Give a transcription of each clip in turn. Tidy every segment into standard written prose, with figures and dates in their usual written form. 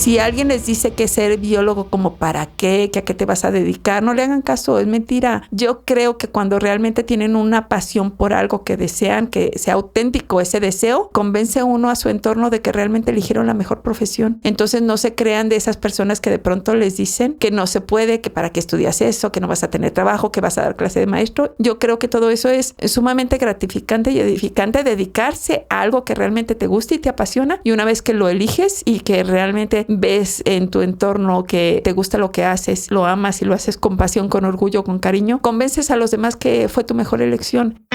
Si alguien les dice que ser biólogo como para qué, que a qué te vas a dedicar, no le hagan caso, es mentira. Yo creo que cuando realmente tienen una pasión por algo que desean, que sea auténtico ese deseo, convence uno a su entorno de que realmente eligieron la mejor profesión. Entonces no se crean de esas personas que de pronto les dicen que no se puede, que para qué estudias eso, que no vas a tener trabajo, que vas a dar clase de maestro. Yo creo que todo eso es sumamente gratificante y edificante, dedicarse a algo que realmente te gusta y te apasiona, y una vez que lo eliges y que realmente ves en tu entorno que te gusta lo que haces, lo amas y lo haces con pasión, con orgullo, con cariño, convences a los demás que fue tu mejor elección.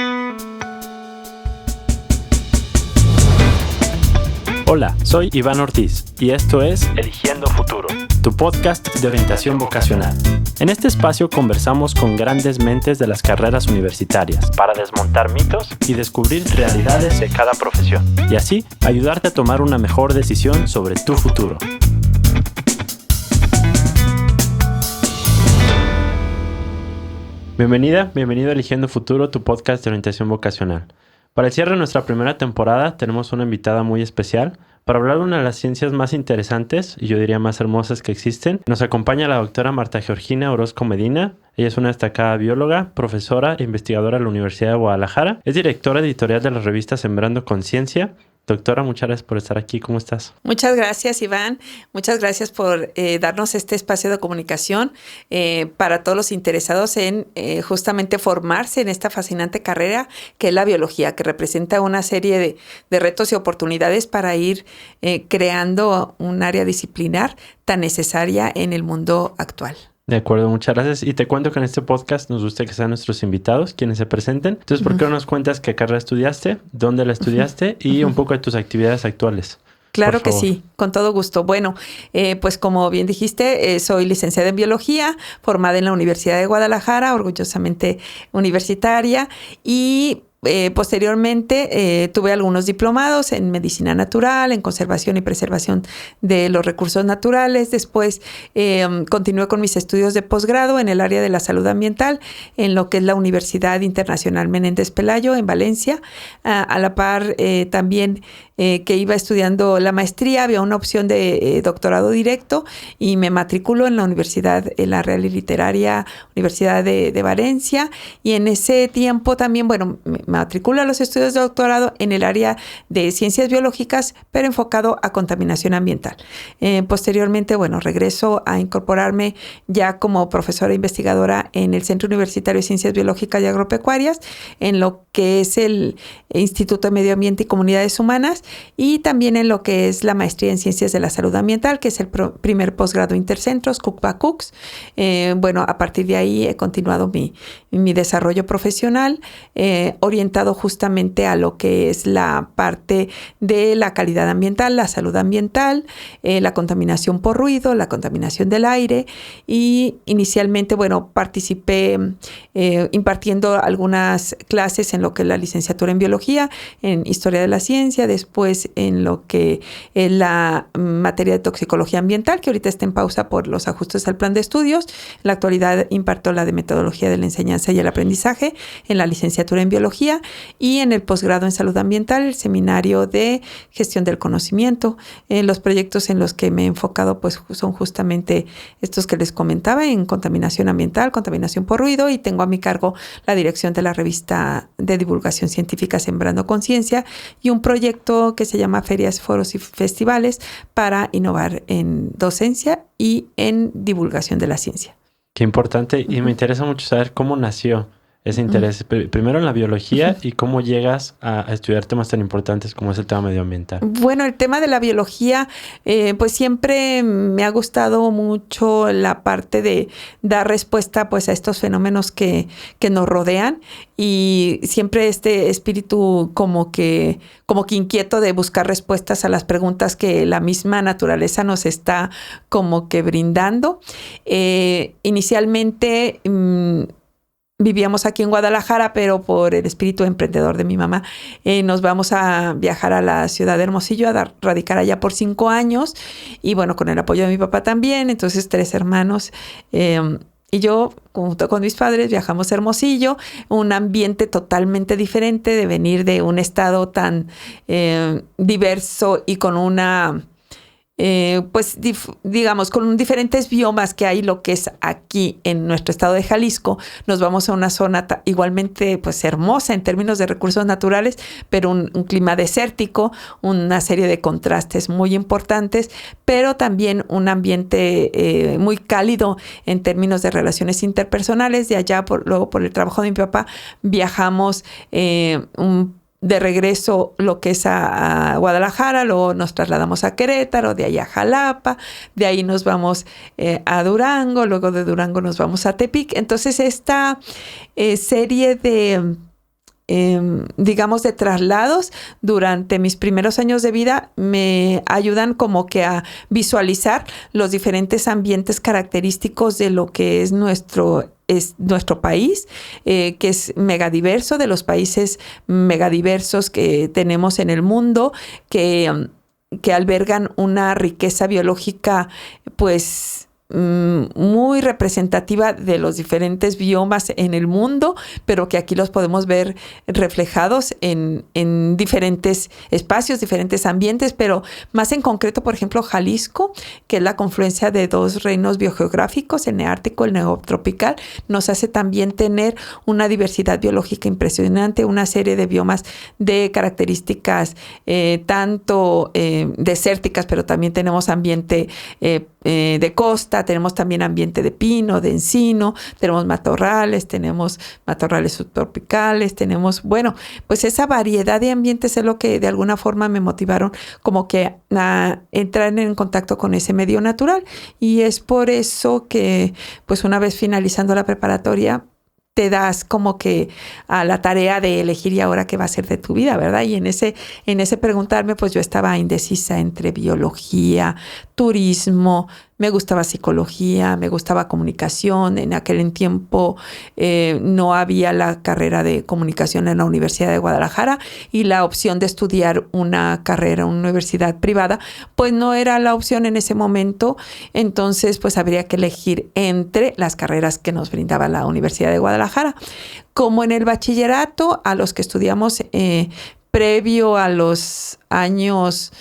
Hola, soy Iván Ortiz y esto es Eligiendo Futuro, tu podcast de orientación vocacional. En este espacio conversamos con grandes mentes de las carreras universitarias para desmontar mitos y descubrir realidades de cada profesión y así ayudarte a tomar una mejor decisión sobre tu futuro. Bienvenido a Eligiendo Futuro, tu podcast de orientación vocacional. Para el cierre de nuestra primera temporada tenemos una invitada muy especial para hablar de una de las ciencias más interesantes y yo diría más hermosas que existen. Nos acompaña la doctora Marta Georgina Orozco Medina. Ella es una destacada bióloga, profesora e investigadora de la Universidad de Guadalajara. Es directora editorial de la revista Sembrando Conciencia. Doctora, muchas gracias por estar aquí. ¿Cómo estás? Muchas gracias, Iván. Muchas gracias por darnos este espacio de comunicación para todos los interesados en justamente formarse en esta fascinante carrera que es la biología, que representa una serie de retos y oportunidades para ir creando un área disciplinar tan necesaria en el mundo actual. De acuerdo, muchas gracias. Y te cuento que en este podcast nos gusta que sean nuestros invitados quienes se presenten. Entonces, ¿por qué no nos cuentas qué carrera estudiaste, dónde la estudiaste y un poco de tus actividades actuales? Claro que sí, con todo gusto. Bueno, pues como bien dijiste, soy licenciada en biología, formada en la Universidad de Guadalajara, orgullosamente universitaria, y posteriormente tuve algunos diplomados en medicina natural, en conservación y preservación de los recursos naturales. Después continué con mis estudios de posgrado en el área de la salud ambiental, en lo que es la Universidad Internacional Menéndez Pelayo en Valencia. A la par también que iba estudiando la maestría, había una opción de doctorado directo y me matriculo en la Universidad, en la Real y Literaria Universidad de Valencia, y en ese tiempo también, bueno, me matriculo a los estudios de doctorado en el área de ciencias biológicas, pero enfocado a contaminación ambiental. Posteriormente, bueno, regreso a incorporarme ya como profesora investigadora en el Centro Universitario de Ciencias Biológicas y Agropecuarias, en lo que es el Instituto de Medio Ambiente y Comunidades Humanas, y también en lo que es la maestría en Ciencias de la Salud Ambiental, que es el primer posgrado intercentros, CUCBA-CUCS. Bueno, a partir de ahí he continuado mi desarrollo profesional, orientado justamente a lo que es la parte de la calidad ambiental, la salud ambiental, la contaminación por ruido, la contaminación del aire, y inicialmente, bueno, participé impartiendo algunas clases en lo que es la licenciatura en biología, en historia de la ciencia, después en lo que es la materia de toxicología ambiental, que ahorita está en pausa por los ajustes al plan de estudios. En la actualidad imparto la de metodología de la enseñanza y el aprendizaje en la licenciatura en biología, y en el posgrado en salud ambiental, el seminario de gestión del conocimiento. Los proyectos en los que me he enfocado pues son justamente estos que les comentaba, en contaminación ambiental, contaminación por ruido, y tengo a mi cargo la dirección de la revista de divulgación científica Sembrando Conciencia y un proyecto que se llama Ferias, Foros y Festivales para innovar en docencia y en divulgación de la ciencia. Qué importante, y me interesa mucho saber cómo nació ese interés, primero en la biología, y cómo llegas a estudiar temas tan importantes como es el tema medioambiental. Bueno, el tema de la biología, pues siempre me ha gustado mucho la parte de dar respuesta pues a estos fenómenos que nos rodean, y siempre este espíritu como que inquieto de buscar respuestas a las preguntas que la misma naturaleza nos está como que brindando. Inicialmente vivíamos aquí en Guadalajara, pero por el espíritu emprendedor de mi mamá, nos vamos a viajar a la ciudad de Hermosillo, a radicar allá por 5 años. Y bueno, con el apoyo de mi papá también, entonces 3 hermanos. Y yo, junto con mis padres, viajamos a Hermosillo, un ambiente totalmente diferente de venir de un estado tan diverso y con una digamos, con diferentes biomas que hay, lo que es aquí en nuestro estado de Jalisco, nos vamos a una zona igualmente pues hermosa en términos de recursos naturales, pero un clima desértico, una serie de contrastes muy importantes, pero también un ambiente muy cálido en términos de relaciones interpersonales. De allá, luego por el trabajo de mi papá, viajamos de regreso lo que es a Guadalajara, luego nos trasladamos a Querétaro, de ahí a Jalapa, de ahí nos vamos a Durango, luego de Durango nos vamos a Tepic. Entonces esta serie de digamos de traslados durante mis primeros años de vida me ayudan como que a visualizar los diferentes ambientes característicos de lo que es nuestro país, que es megadiverso, de los países megadiversos que tenemos en el mundo, que albergan una riqueza biológica pues muy representativa de los diferentes biomas en el mundo, pero que aquí los podemos ver reflejados en diferentes espacios, diferentes ambientes, pero más en concreto, por ejemplo, Jalisco, que es la confluencia de dos reinos biogeográficos, el neártico y el neotropical, nos hace también tener una diversidad biológica impresionante, una serie de biomas de características tanto desérticas, pero también tenemos ambiente de costa, tenemos también ambiente de pino, de encino, tenemos matorrales subtropicales, tenemos, bueno, pues esa variedad de ambientes es lo que de alguna forma me motivaron como que a entrar en contacto con ese medio natural. Y es por eso que pues una vez finalizando la preparatoria te das como que a la tarea de elegir y ahora qué va a ser de tu vida, ¿verdad? Y en ese preguntarme, pues yo estaba indecisa entre biología, turismo, me gustaba psicología, me gustaba comunicación. En aquel tiempo no había la carrera de comunicación en la Universidad de Guadalajara y la opción de estudiar una carrera en una universidad privada, pues no era la opción en ese momento. Entonces, pues habría que elegir entre las carreras que nos brindaba la Universidad de Guadalajara. Como en el bachillerato, a los que estudiamos previo a los años,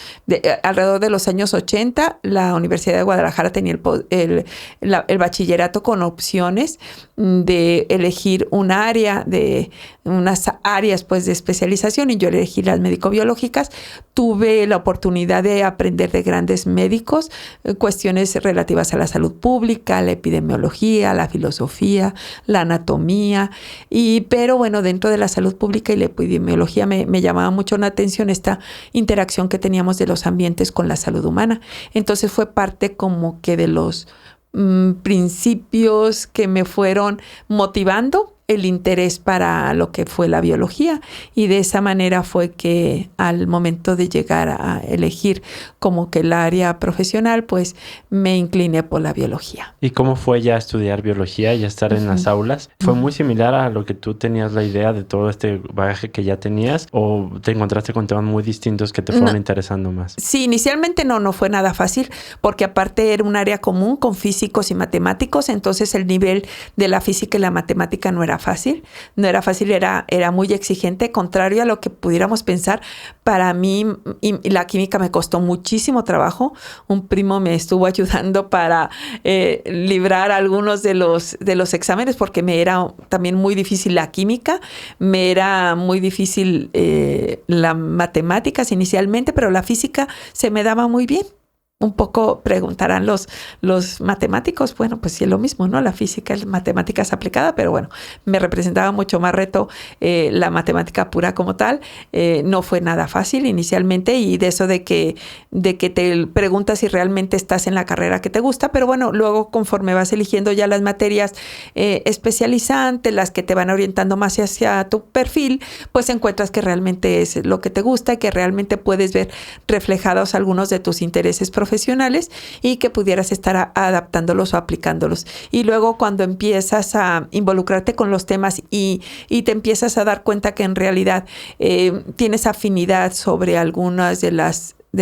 alrededor de los años 80, la Universidad de Guadalajara tenía el bachillerato con opciones de elegir un área, de unas áreas pues de especialización, y yo elegí las médico-biológicas. Tuve la oportunidad de aprender de grandes médicos, cuestiones relativas a la salud pública, la epidemiología, la filosofía, la anatomía, pero bueno, dentro de la salud pública y la epidemiología me llamaba mucho la atención esta interacción que teníamos de los ambientes con la salud humana. Entonces fue parte como que de los principios que me fueron motivando el interés para lo que fue la biología, y de esa manera fue que al momento de llegar a elegir como que el área profesional, pues me incliné por la biología. ¿Y cómo fue ya estudiar biología y estar en las aulas? ¿Fue muy similar a lo que tú tenías la idea de todo este bagaje que ya tenías, o te encontraste con temas muy distintos que te fueron interesando más? Sí, inicialmente no fue nada fácil, porque aparte era un área común con físicos y matemáticos, entonces el nivel de la física y la matemática no era fácil, era muy exigente, contrario a lo que pudiéramos pensar. Para mí, y la química me costó muchísimo trabajo. Un primo me estuvo ayudando para librar algunos de los exámenes, porque me era también muy difícil la química, me era muy difícil las matemáticas inicialmente, pero la física se me daba muy bien. Un poco preguntarán los matemáticos, bueno, pues sí es lo mismo, ¿no? La física es matemáticas aplicada, pero bueno, me representaba mucho más reto la matemática pura como tal. No fue nada fácil inicialmente, y de eso de que te preguntas si realmente estás en la carrera que te gusta, pero bueno, luego conforme vas eligiendo ya las materias especializantes, las que te van orientando más hacia tu perfil, pues encuentras que realmente es lo que te gusta y que realmente puedes ver reflejados algunos de tus intereses profesionales, y que pudieras estar adaptándolos o aplicándolos. Y luego cuando empiezas a involucrarte con los temas y te empiezas a dar cuenta que en realidad tienes afinidad sobre algunas de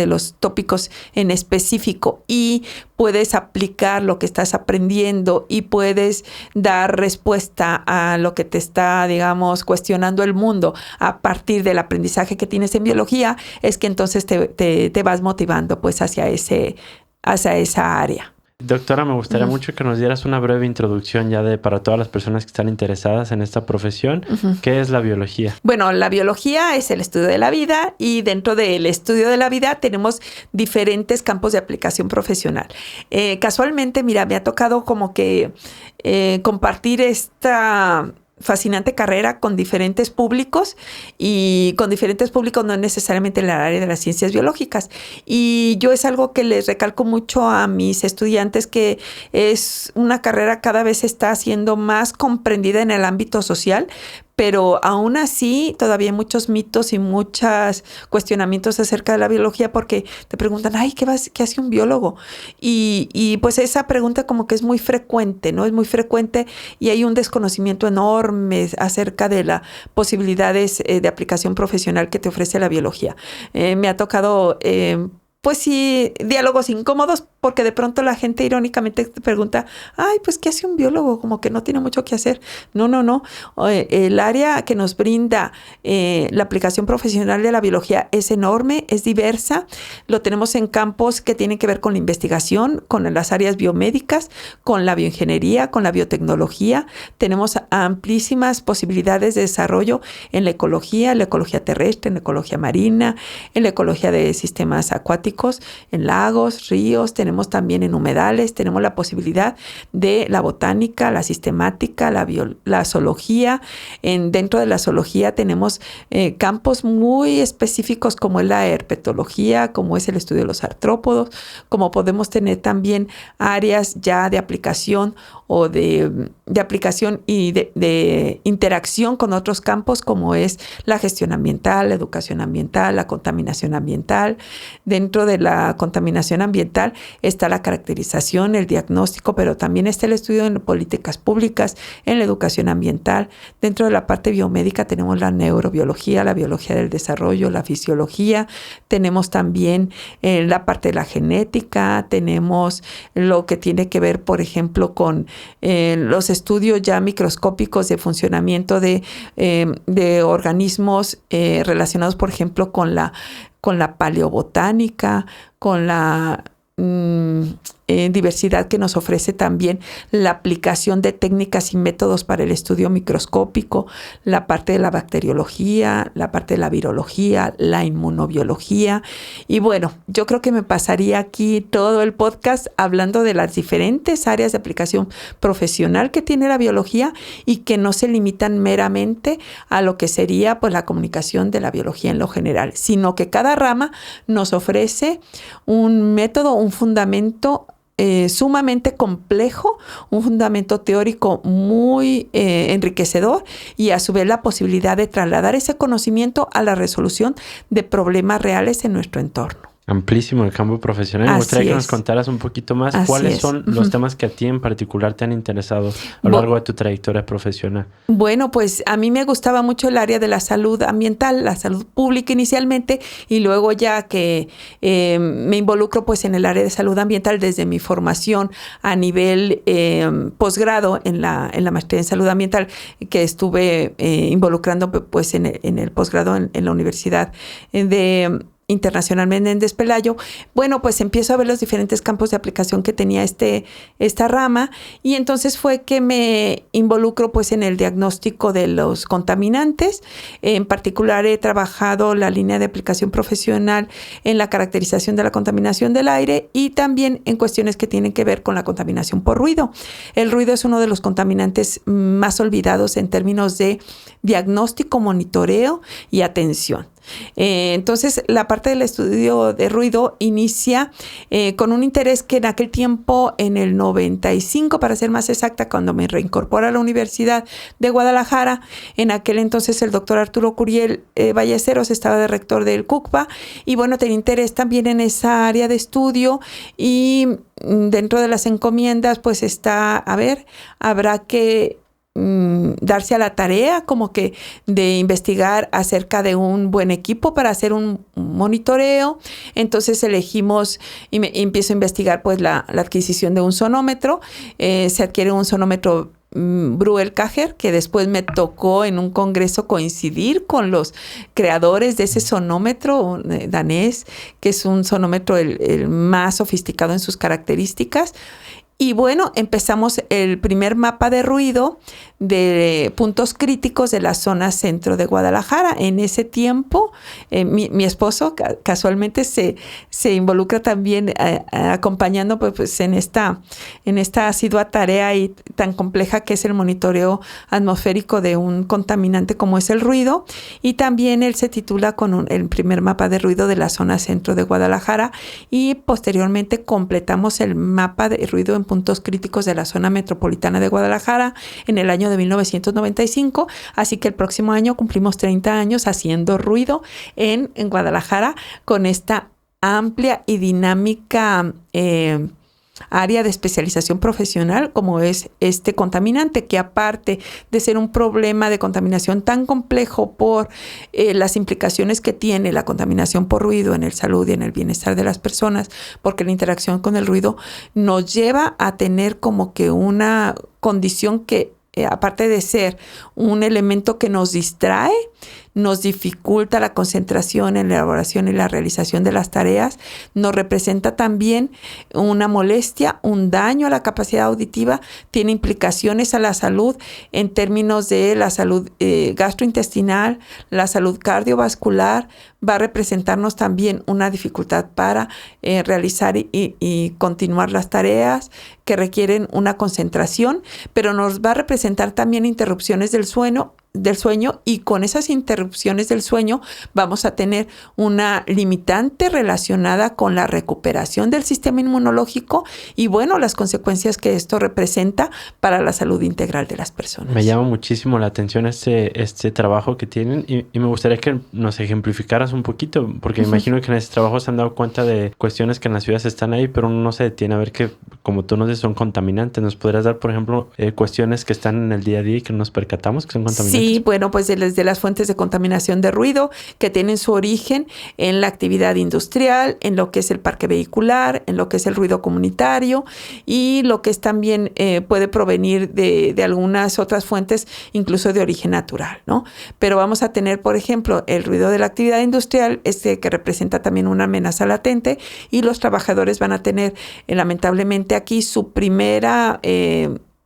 los tópicos en específico y puedes aplicar lo que estás aprendiendo y puedes dar respuesta a lo que te está, digamos, cuestionando el mundo a partir del aprendizaje que tienes en biología, es que entonces te vas motivando pues hacia esa área. Doctora, me gustaría mucho que nos dieras una breve introducción para todas las personas que están interesadas en esta profesión. ¿Qué es la biología? Bueno, la biología es el estudio de la vida y dentro del estudio de la vida tenemos diferentes campos de aplicación profesional. Casualmente, mira, me ha tocado como que compartir esta fascinante carrera con diferentes públicos y con diferentes públicos no necesariamente en el área de las ciencias biológicas. Y yo es algo que les recalco mucho a mis estudiantes, que es una carrera cada vez está siendo más comprendida en el ámbito social, pero aún así todavía hay muchos mitos y muchos cuestionamientos acerca de la biología porque te preguntan, ay, ¿qué hace un biólogo? Y pues esa pregunta como que es muy frecuente, ¿no? Es muy frecuente y hay un desconocimiento enorme acerca de las posibilidades de aplicación profesional que te ofrece la biología. Me ha tocado pues sí, diálogos incómodos, porque de pronto la gente irónicamente te pregunta, ay, pues, ¿qué hace un biólogo? Como que no tiene mucho que hacer. No. El área que nos brinda la aplicación profesional de la biología es enorme, es diversa. Lo tenemos en campos que tienen que ver con la investigación, con las áreas biomédicas, con la bioingeniería, con la biotecnología. Tenemos amplísimas posibilidades de desarrollo en la ecología terrestre, en la ecología marina, en la ecología de sistemas acuáticos, en lagos, ríos, tenemos también en humedales, tenemos la posibilidad de la botánica, la sistemática, la zoología. Dentro de la zoología tenemos campos muy específicos como es la herpetología, como es el estudio de los artrópodos, como podemos tener también áreas ya de aplicación o de aplicación y de interacción con otros campos como es la gestión ambiental, la educación ambiental, la contaminación ambiental. Dentro de la contaminación ambiental está la caracterización, el diagnóstico, pero también está el estudio en políticas públicas, en la educación ambiental. Dentro de la parte biomédica tenemos la neurobiología, la biología del desarrollo, la fisiología. Tenemos también la parte de la genética, tenemos lo que tiene que ver, por ejemplo, con los estudios ya microscópicos de funcionamiento de organismos relacionados, por ejemplo, con la paleobotánica, con la diversidad que nos ofrece también la aplicación de técnicas y métodos para el estudio microscópico, la parte de la bacteriología, la parte de la virología, la inmunobiología. Y bueno, yo creo que me pasaría aquí todo el podcast hablando de las diferentes áreas de aplicación profesional que tiene la biología y que no se limitan meramente a lo que sería pues la comunicación de la biología en lo general, sino que cada rama nos ofrece un método, un fundamento sumamente complejo, un fundamento teórico muy enriquecedor y a su vez la posibilidad de trasladar ese conocimiento a la resolución de problemas reales en nuestro entorno. Amplísimo el campo profesional. Me gustaría que nos contaras un poquito más cuáles son los temas que a ti en particular te han interesado a lo largo de tu trayectoria profesional. Bueno, pues a mí me gustaba mucho el área de la salud ambiental, la salud pública inicialmente, y luego ya que me involucro pues en el área de salud ambiental desde mi formación a nivel posgrado en la maestría en salud ambiental, que estuve involucrando pues en el posgrado en la Universidad Internacional Menéndez Pelayo. Bueno, pues empiezo a ver los diferentes campos de aplicación que tenía esta rama y entonces fue que me involucro pues en el diagnóstico de los contaminantes. En particular he trabajado la línea de aplicación profesional en la caracterización de la contaminación del aire y también en cuestiones que tienen que ver con la contaminación por ruido. El ruido es uno de los contaminantes más olvidados en términos de diagnóstico, monitoreo y atención. Entonces, la parte del estudio de ruido inicia con un interés que en aquel tiempo, en el 95, para ser más exacta, cuando me reincorporo a la Universidad de Guadalajara, en aquel entonces el doctor Arturo Curiel Ballesteros estaba de rector del CUCPA y bueno, tenía interés también en esa área de estudio y dentro de las encomiendas pues habrá que darse a la tarea como que de investigar acerca de un buen equipo para hacer un monitoreo. Entonces elegimos y empiezo a investigar pues la adquisición de un sonómetro. Se adquiere un sonómetro Breuer-Cajer, que después me tocó en un congreso coincidir con los creadores de ese sonómetro danés, que es un sonómetro el más sofisticado en sus características. Y bueno, empezamos el primer mapa de ruido de puntos críticos de la zona centro de Guadalajara. En ese tiempo, mi esposo casualmente se involucra también acompañando pues en esta asidua tarea y tan compleja que es el monitoreo atmosférico de un contaminante como es el ruido. Y también él se titula con el primer mapa de ruido de la zona centro de Guadalajara, y posteriormente completamos el mapa de ruido en puntos críticos de la zona metropolitana de Guadalajara en el año de 1995, así que el próximo año cumplimos 30 años haciendo ruido en Guadalajara con esta amplia y dinámica área de especialización profesional como es este contaminante, que aparte de ser un problema de contaminación tan complejo por las implicaciones que tiene la contaminación por ruido en el salud y en el bienestar de las personas, porque la interacción con el ruido nos lleva a tener como que una condición que aparte de ser un elemento que nos distrae, nos dificulta la concentración en la elaboración y la realización de las tareas, nos representa también una molestia, un daño a la capacidad auditiva, tiene implicaciones a la salud en términos de la salud gastrointestinal, la salud cardiovascular, va a representarnos también una dificultad para realizar y continuar las tareas que requieren una concentración, pero nos va a representar también interrupciones del sueño, y con esas interrupciones del sueño vamos a tener una limitante relacionada con la recuperación del sistema inmunológico y bueno, las consecuencias que esto representa para la salud integral de las personas. Me llama muchísimo la atención este trabajo que tienen y me gustaría que nos ejemplificaras un poquito, porque me imagino que en ese trabajo se han dado cuenta de cuestiones que en las ciudades están ahí, pero uno no se detiene a ver que, como tú nos dices, son contaminantes. ¿Nos podrías dar, por ejemplo, cuestiones que están en el día a día y que nos percatamos que son contaminantes? Sí, bueno, pues desde las fuentes de contaminación de ruido que tienen su origen en la actividad industrial, en lo que es el parque vehicular, en lo que es el ruido comunitario y lo que es también puede provenir de algunas otras fuentes, incluso de origen natural, ¿no? Pero vamos a tener, por ejemplo, el ruido de la actividad industrial, que representa también una amenaza latente y los trabajadores van a tener, lamentablemente aquí, su primera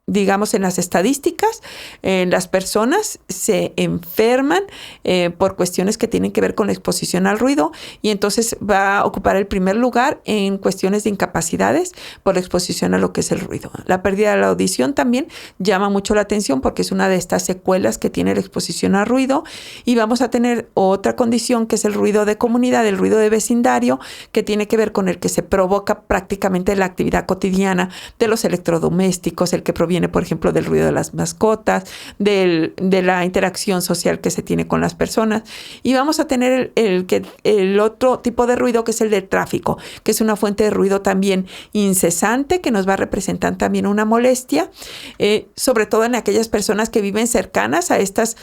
digamos, en las estadísticas, las personas se enferman por cuestiones que tienen que ver con la exposición al ruido y entonces va a ocupar el primer lugar en cuestiones de incapacidades por la exposición a lo que es el ruido. La pérdida de la audición también llama mucho la atención porque es una de estas secuelas que tiene la exposición al ruido y vamos a tener otra condición que es el ruido de comunidad, el ruido de vecindario, que tiene que ver con el que se provoca prácticamente la actividad cotidiana de los electrodomésticos, el que proviene, por ejemplo, del ruido de las mascotas, de la interacción social que se tiene con las personas. Y vamos a tener el otro tipo de ruido que es el del tráfico, que es una fuente de ruido también incesante que nos va a representar también una molestia, sobre todo en aquellas personas que viven cercanas a estas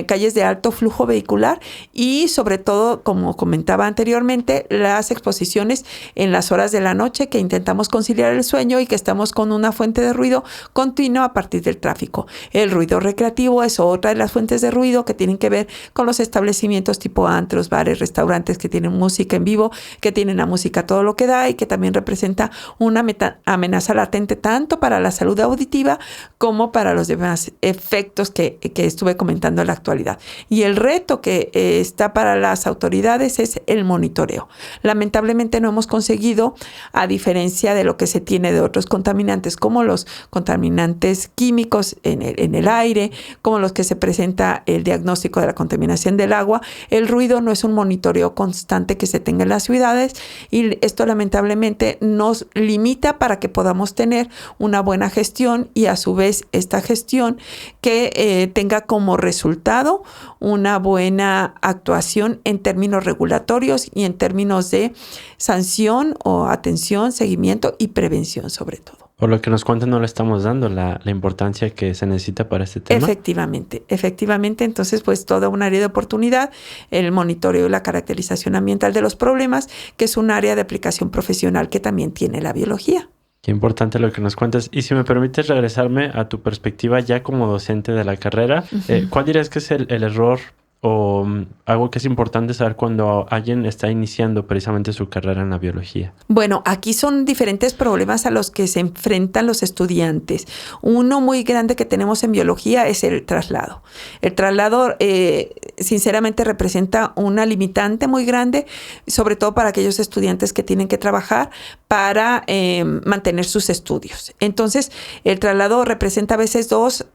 calles de alto flujo vehicular y sobre todo, como comentaba anteriormente, las exposiciones en las horas de la noche que intentamos conciliar el sueño y que estamos con una fuente de ruido continua a partir del tráfico. El ruido recreativo es otra de las fuentes de ruido que tienen que ver con los establecimientos tipo antros, bares, restaurantes que tienen música en vivo, que tienen la música todo lo que da y que también representa una amenaza latente tanto para la salud auditiva como para los demás efectos que estuve comentando en la actualidad. Y el reto que está para las autoridades es el monitoreo. Lamentablemente no hemos conseguido, a diferencia de lo que se tiene de otros contaminantes como los contaminantes químicos en el aire, como los que se presenta el diagnóstico de la contaminación del agua. El ruido no es un monitoreo constante que se tenga en las ciudades y esto lamentablemente nos limita para que podamos tener una buena gestión y a su vez esta gestión que tenga como resultado una buena actuación en términos regulatorios y en términos de sanción o atención, seguimiento y prevención sobre todo. O lo que nos cuentan no le estamos dando la importancia que se necesita para este tema. Efectivamente. Entonces, pues toda un área de oportunidad, el monitoreo y la caracterización ambiental de los problemas, que es un área de aplicación profesional que también tiene la biología. Qué importante lo que nos cuentas. Y si me permites regresarme a tu perspectiva ya como docente de la carrera, ¿cuál dirías que es el error o algo que es importante saber cuando alguien está iniciando precisamente su carrera en la biología? Bueno, aquí son diferentes problemas a los que se enfrentan los estudiantes. Uno muy grande que tenemos en biología es el traslado. El traslado, sinceramente, representa una limitante muy grande, sobre todo para aquellos estudiantes que tienen que trabajar para mantener sus estudios. Entonces, el traslado representa a veces 2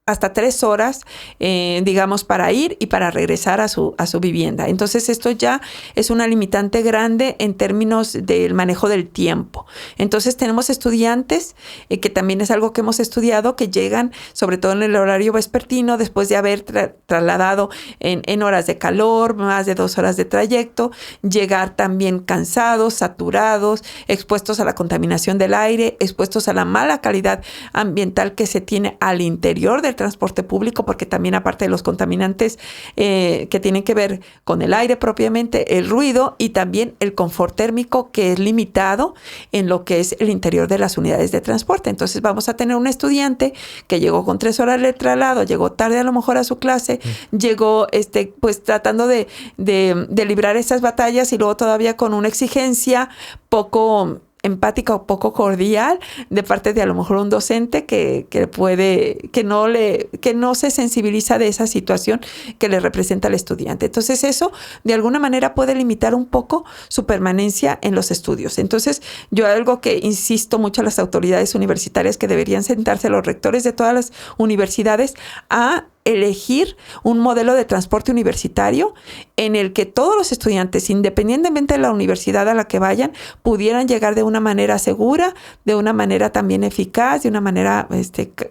hasta 3 horas, digamos, para ir y para regresar a su vivienda. Entonces, esto ya es una limitante grande en términos del manejo del tiempo. Entonces, tenemos estudiantes, que también es algo que hemos estudiado, que llegan, sobre todo en el horario vespertino, después de haber trasladado en horas de calor, más de 2 horas de trayecto, llegar también cansados, saturados, expuestos a la contaminación del aire, expuestos a la mala calidad ambiental que se tiene al interior del transporte público, porque también aparte de los contaminantes que tienen que ver con el aire propiamente, el ruido y también el confort térmico que es limitado en lo que es el interior de las unidades de transporte. Entonces vamos a tener un estudiante que llegó con 3 horas de traslado, llegó tarde a lo mejor a su clase, llegó pues tratando de librar esas batallas y luego todavía con una exigencia poco empática o poco cordial de parte de a lo mejor un docente que no se sensibiliza de esa situación que le representa al estudiante. Entonces eso de alguna manera puede limitar un poco su permanencia en los estudios. Entonces yo algo que insisto mucho a las autoridades universitarias, que deberían sentarse los rectores de todas las universidades a elegir un modelo de transporte universitario en el que todos los estudiantes, independientemente de la universidad a la que vayan, pudieran llegar de una manera segura, de una manera también eficaz, de una manera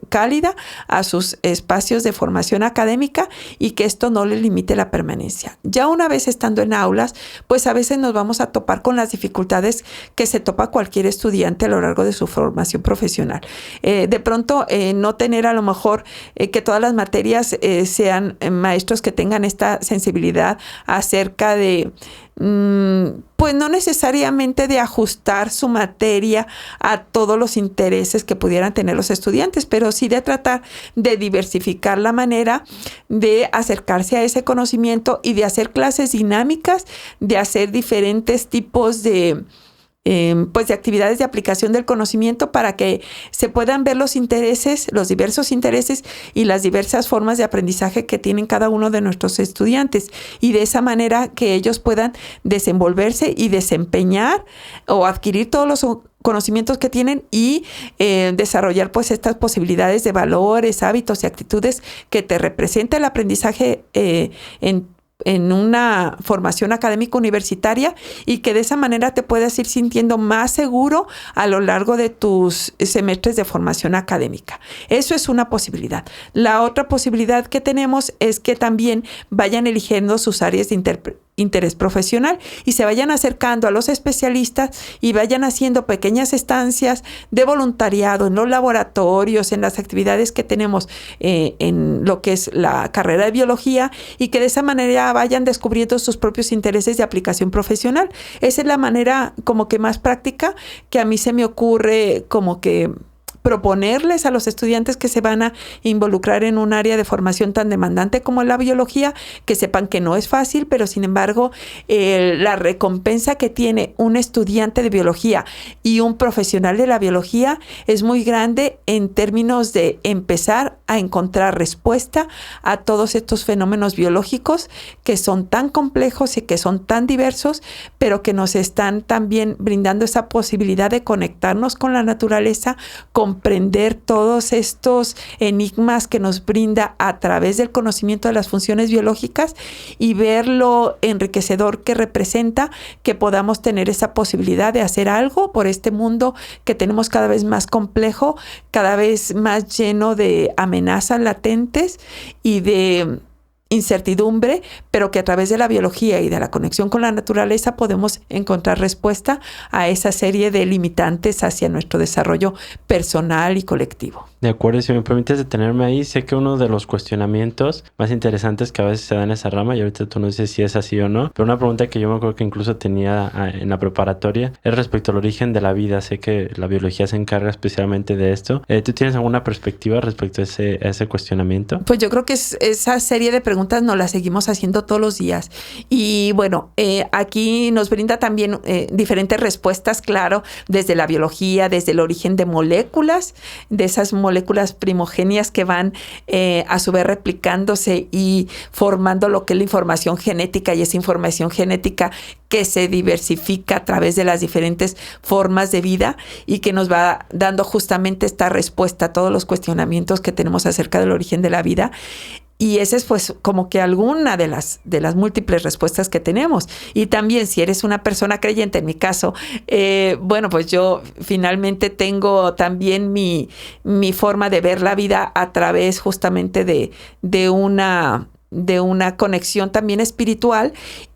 cálida a sus espacios de formación académica, y que esto no les limite la permanencia. Ya una vez estando en aulas, pues a veces nos vamos a topar con las dificultades que se topa cualquier estudiante a lo largo de su formación profesional. De pronto, no tener a lo mejor que todas las materias sean maestros que tengan esta sensibilidad acerca de, pues no necesariamente de ajustar su materia a todos los intereses que pudieran tener los estudiantes, pero sí de tratar de diversificar la manera de acercarse a ese conocimiento y de hacer clases dinámicas, de hacer diferentes tipos de actividades de aplicación del conocimiento para que se puedan ver los intereses, los diversos intereses y las diversas formas de aprendizaje que tienen cada uno de nuestros estudiantes, y de esa manera que ellos puedan desenvolverse y desempeñar o adquirir todos los conocimientos que tienen y desarrollar pues estas posibilidades de valores, hábitos y actitudes que te representa el aprendizaje en una formación académica universitaria, y que de esa manera te puedas ir sintiendo más seguro a lo largo de tus semestres de formación académica. Eso es una posibilidad. La otra posibilidad que tenemos es que también vayan eligiendo sus áreas de interés profesional y se vayan acercando a los especialistas y vayan haciendo pequeñas estancias de voluntariado en los laboratorios, en las actividades que tenemos en lo que es la carrera de biología, y que de esa manera vayan descubriendo sus propios intereses de aplicación profesional. Esa es la manera como que más práctica que a mí se me ocurre como que proponerles a los estudiantes que se van a involucrar en un área de formación tan demandante como la biología, que sepan que no es fácil, pero sin embargo la recompensa que tiene un estudiante de biología y un profesional de la biología es muy grande en términos de empezar a encontrar respuesta a todos estos fenómenos biológicos que son tan complejos y que son tan diversos, pero que nos están también brindando esa posibilidad de conectarnos con la naturaleza, comprender todos estos enigmas que nos brinda a través del conocimiento de las funciones biológicas, y ver lo enriquecedor que representa que podamos tener esa posibilidad de hacer algo por este mundo que tenemos cada vez más complejo, cada vez más lleno de amenazas latentes y de incertidumbre, pero que a través de la biología y de la conexión con la naturaleza podemos encontrar respuesta a esa serie de limitantes hacia nuestro desarrollo personal y colectivo. De acuerdo, si me permites detenerme ahí, sé que uno de los cuestionamientos más interesantes que a veces se da en esa rama, y ahorita tú nos dices si es así o no, pero una pregunta que yo me acuerdo que incluso tenía en la preparatoria es respecto al origen de la vida. Sé que la biología se encarga especialmente de esto. ¿Tú tienes alguna perspectiva respecto a ese cuestionamiento? Pues yo creo que esa serie de preguntas nos las seguimos haciendo todos los días. Y bueno, aquí nos brinda también diferentes respuestas, claro, desde la biología, desde el origen de moléculas, de esas moléculas primogéneas que van a su vez replicándose y formando lo que es la información genética, y esa información genética que se diversifica a través de las diferentes formas de vida y que nos va dando justamente esta respuesta a todos los cuestionamientos que tenemos acerca del origen de la vida. Y esa es pues como que alguna de las múltiples respuestas que tenemos. Y también si eres una persona creyente, en mi caso, bueno, pues yo finalmente tengo también mi forma de ver la vida a través justamente de una conexión también espiritual.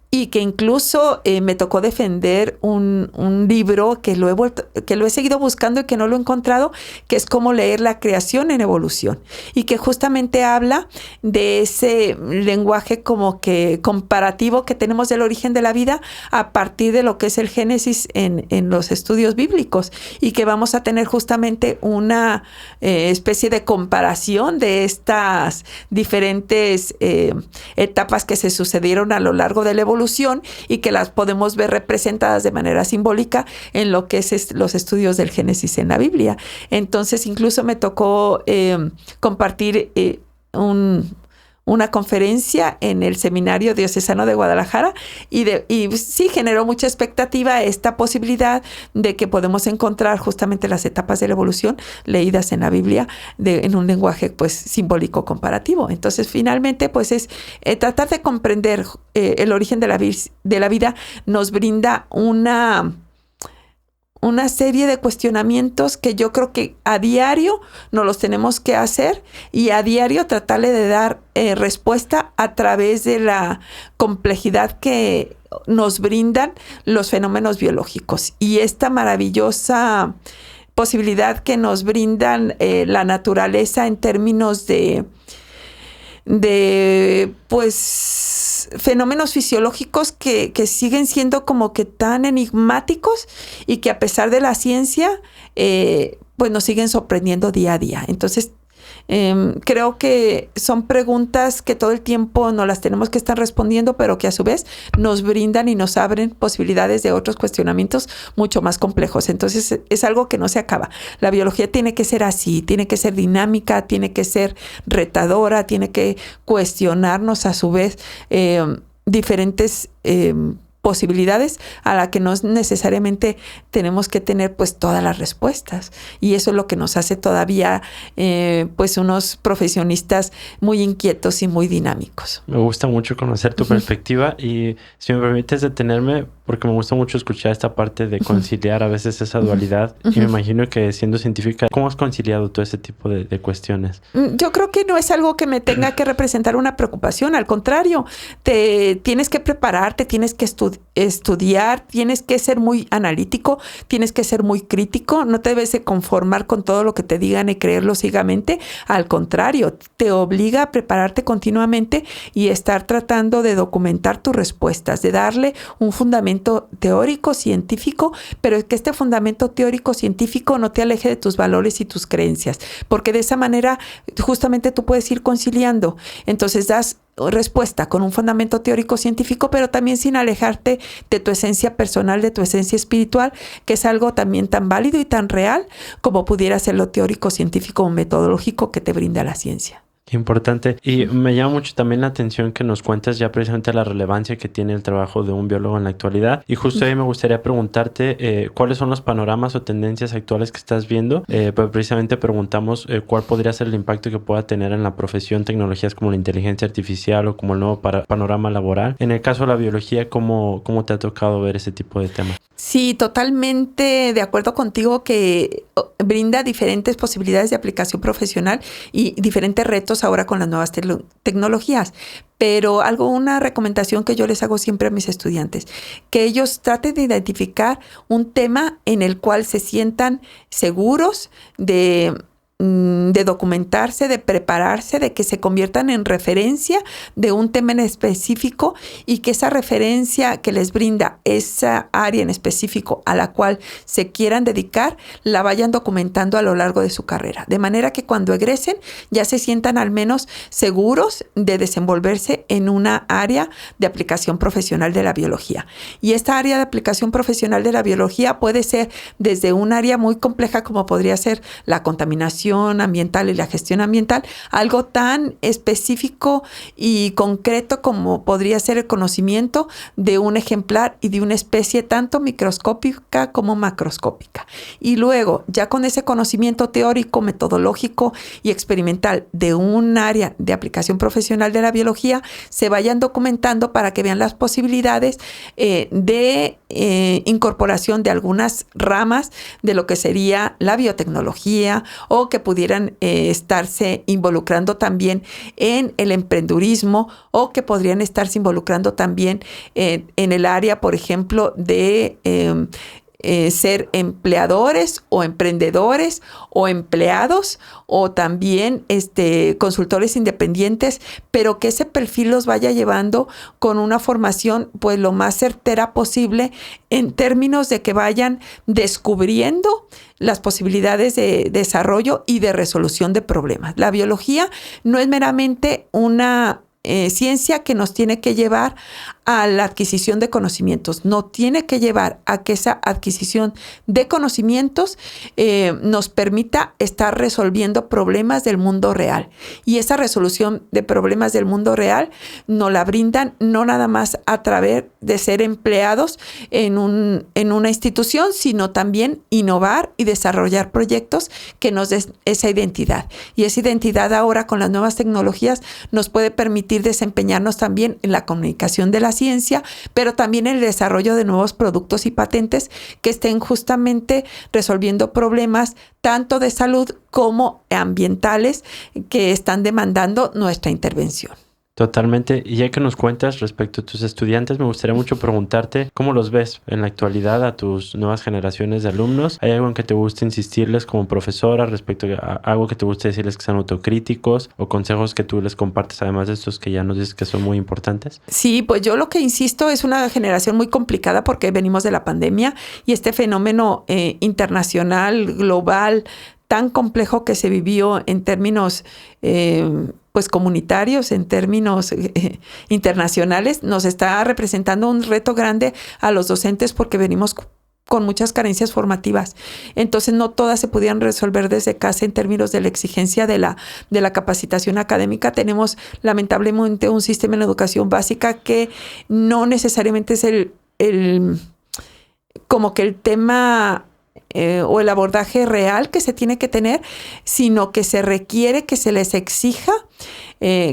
Y que incluso me tocó defender un libro que lo he seguido buscando y que no lo he encontrado, que es Cómo leer la creación en evolución. Y que justamente habla de ese lenguaje como que comparativo que tenemos del origen de la vida a partir de lo que es el Génesis en los estudios bíblicos. Y que vamos a tener justamente una especie de comparación de estas diferentes etapas que se sucedieron a lo largo de la evolución, y que las podemos ver representadas de manera simbólica en lo que es los estudios del Génesis en la Biblia. Entonces, incluso me tocó compartir una conferencia en el Seminario Diocesano de Guadalajara y sí generó mucha expectativa esta posibilidad de que podemos encontrar justamente las etapas de la evolución leídas en la Biblia en un lenguaje pues simbólico comparativo. Entonces finalmente pues es tratar de comprender el origen de la vida nos brinda una serie de cuestionamientos que yo creo que a diario nos los tenemos que hacer y a diario tratarle de dar respuesta a través de la complejidad que nos brindan los fenómenos biológicos y esta maravillosa posibilidad que nos brindan la naturaleza en términos de pues fenómenos fisiológicos que siguen siendo como que tan enigmáticos y que a pesar de la ciencia pues nos siguen sorprendiendo día a día. Entonces creo que son preguntas que todo el tiempo nos las tenemos que estar respondiendo, pero que a su vez nos brindan y nos abren posibilidades de otros cuestionamientos mucho más complejos. Entonces es algo que no se acaba. La biología tiene que ser así, tiene que ser dinámica, tiene que ser retadora, tiene que cuestionarnos a su vez diferentes posibilidades a la que no necesariamente tenemos que tener pues todas las respuestas, y eso es lo que nos hace todavía pues unos profesionistas muy inquietos y muy dinámicos. Me gusta mucho conocer tu perspectiva y si me permites detenerme, porque me gusta mucho escuchar esta parte de conciliar a veces esa dualidad y me imagino que siendo científica, ¿cómo has conciliado todo ese tipo de cuestiones? Yo creo que no es algo que me tenga que representar una preocupación, al contrario, te tienes que prepararte, tienes que estudiar, tienes que ser muy analítico, tienes que ser muy crítico, no te debes de conformar con todo lo que te digan y creerlo ciegamente, al contrario, te obliga a prepararte continuamente y estar tratando de documentar tus respuestas, de darle un fundamento teórico, científico, pero que este fundamento teórico, científico no te aleje de tus valores y tus creencias, porque de esa manera justamente tú puedes ir conciliando. Entonces das respuesta con un fundamento teórico científico, pero también sin alejarte de tu esencia personal, de tu esencia espiritual, que es algo también tan válido y tan real como pudiera ser lo teórico, científico o metodológico que te brinda la ciencia. Qué importante. Y me llama mucho también la atención que nos cuentas ya precisamente la relevancia que tiene el trabajo de un biólogo en la actualidad. Y justo ahí me gustaría preguntarte cuáles son los panoramas o tendencias actuales que estás viendo. Pues precisamente preguntamos cuál podría ser el impacto que pueda tener en la profesión tecnologías como la inteligencia artificial o como el nuevo panorama laboral. En el caso de la biología, ¿cómo te ha tocado ver ese tipo de temas? Sí, totalmente de acuerdo contigo que brinda diferentes posibilidades de aplicación profesional y diferentes retos ahora con las nuevas tecnologías. Pero una recomendación que yo les hago siempre a mis estudiantes, que ellos traten de identificar un tema en el cual se sientan seguros de documentarse, de prepararse, de que se conviertan en referencia de un tema en específico y que esa referencia que les brinda esa área en específico a la cual se quieran dedicar, la vayan documentando a lo largo de su carrera. De manera que cuando egresen ya se sientan al menos seguros de desenvolverse en una área de aplicación profesional de la biología. Y esta área de aplicación profesional de la biología puede ser desde un área muy compleja como podría ser la contaminación ambiental y la gestión ambiental, algo tan específico y concreto como podría ser el conocimiento de un ejemplar y de una especie tanto microscópica como macroscópica. Y luego, ya con ese conocimiento teórico, metodológico y experimental de un área de aplicación profesional de la biología, se vayan documentando para que vean las posibilidades de incorporación de algunas ramas de lo que sería la biotecnología o que pudieran estarse involucrando también en el emprendurismo o que podrían estarse involucrando también en el área, por ejemplo, de ser empleadores o emprendedores o empleados o también consultores independientes, pero que ese perfil los vaya llevando con una formación pues lo más certera posible en términos de que vayan descubriendo las posibilidades de desarrollo y de resolución de problemas. La biología no es meramente una ciencia que nos tiene que llevar a la adquisición de conocimientos, nos tiene que llevar a que esa adquisición de conocimientos nos permita estar resolviendo problemas del mundo real. Y esa resolución de problemas del mundo real nos la brindan no nada más a través de ser empleados en una institución, sino también innovar y desarrollar proyectos que nos den esa identidad. Y esa identidad ahora con las nuevas tecnologías nos puede permitir desempeñarnos también en la comunicación de la ciencia, pero también en el desarrollo de nuevos productos y patentes que estén justamente resolviendo problemas tanto de salud como ambientales que están demandando nuestra intervención. Totalmente. Y ya que nos cuentas respecto a tus estudiantes, me gustaría mucho preguntarte cómo los ves en la actualidad a tus nuevas generaciones de alumnos. ¿Hay algo en que te guste insistirles como profesora respecto a algo que te guste decirles que sean autocríticos o consejos que tú les compartes además de estos que ya nos dices que son muy importantes? Sí, pues yo lo que insisto es una generación muy complicada porque venimos de la pandemia y este fenómeno internacional, global, tan complejo que se vivió en términos pues comunitarios, en términos internacionales, nos está representando un reto grande a los docentes porque venimos con muchas carencias formativas. Entonces no todas se podían resolver desde casa en términos de la exigencia de la capacitación académica. Tenemos lamentablemente un sistema en educación básica que no necesariamente es como que el tema o el abordaje real que se tiene que tener, sino que se requiere que se les exija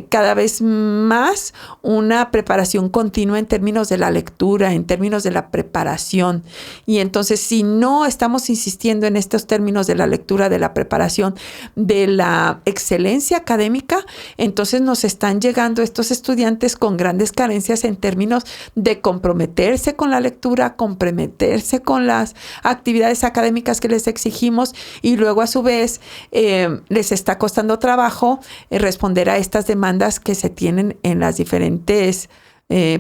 cada vez más una preparación continua en términos de la lectura, en términos de la preparación. Y entonces, si no estamos insistiendo en estos términos de la lectura, de la preparación, de la excelencia académica, entonces nos están llegando estos estudiantes con grandes carencias en términos de comprometerse con la lectura, comprometerse con las actividades académicas que les exigimos y luego a su vez les está costando trabajo responder a estas demandas que se tienen en las diferentes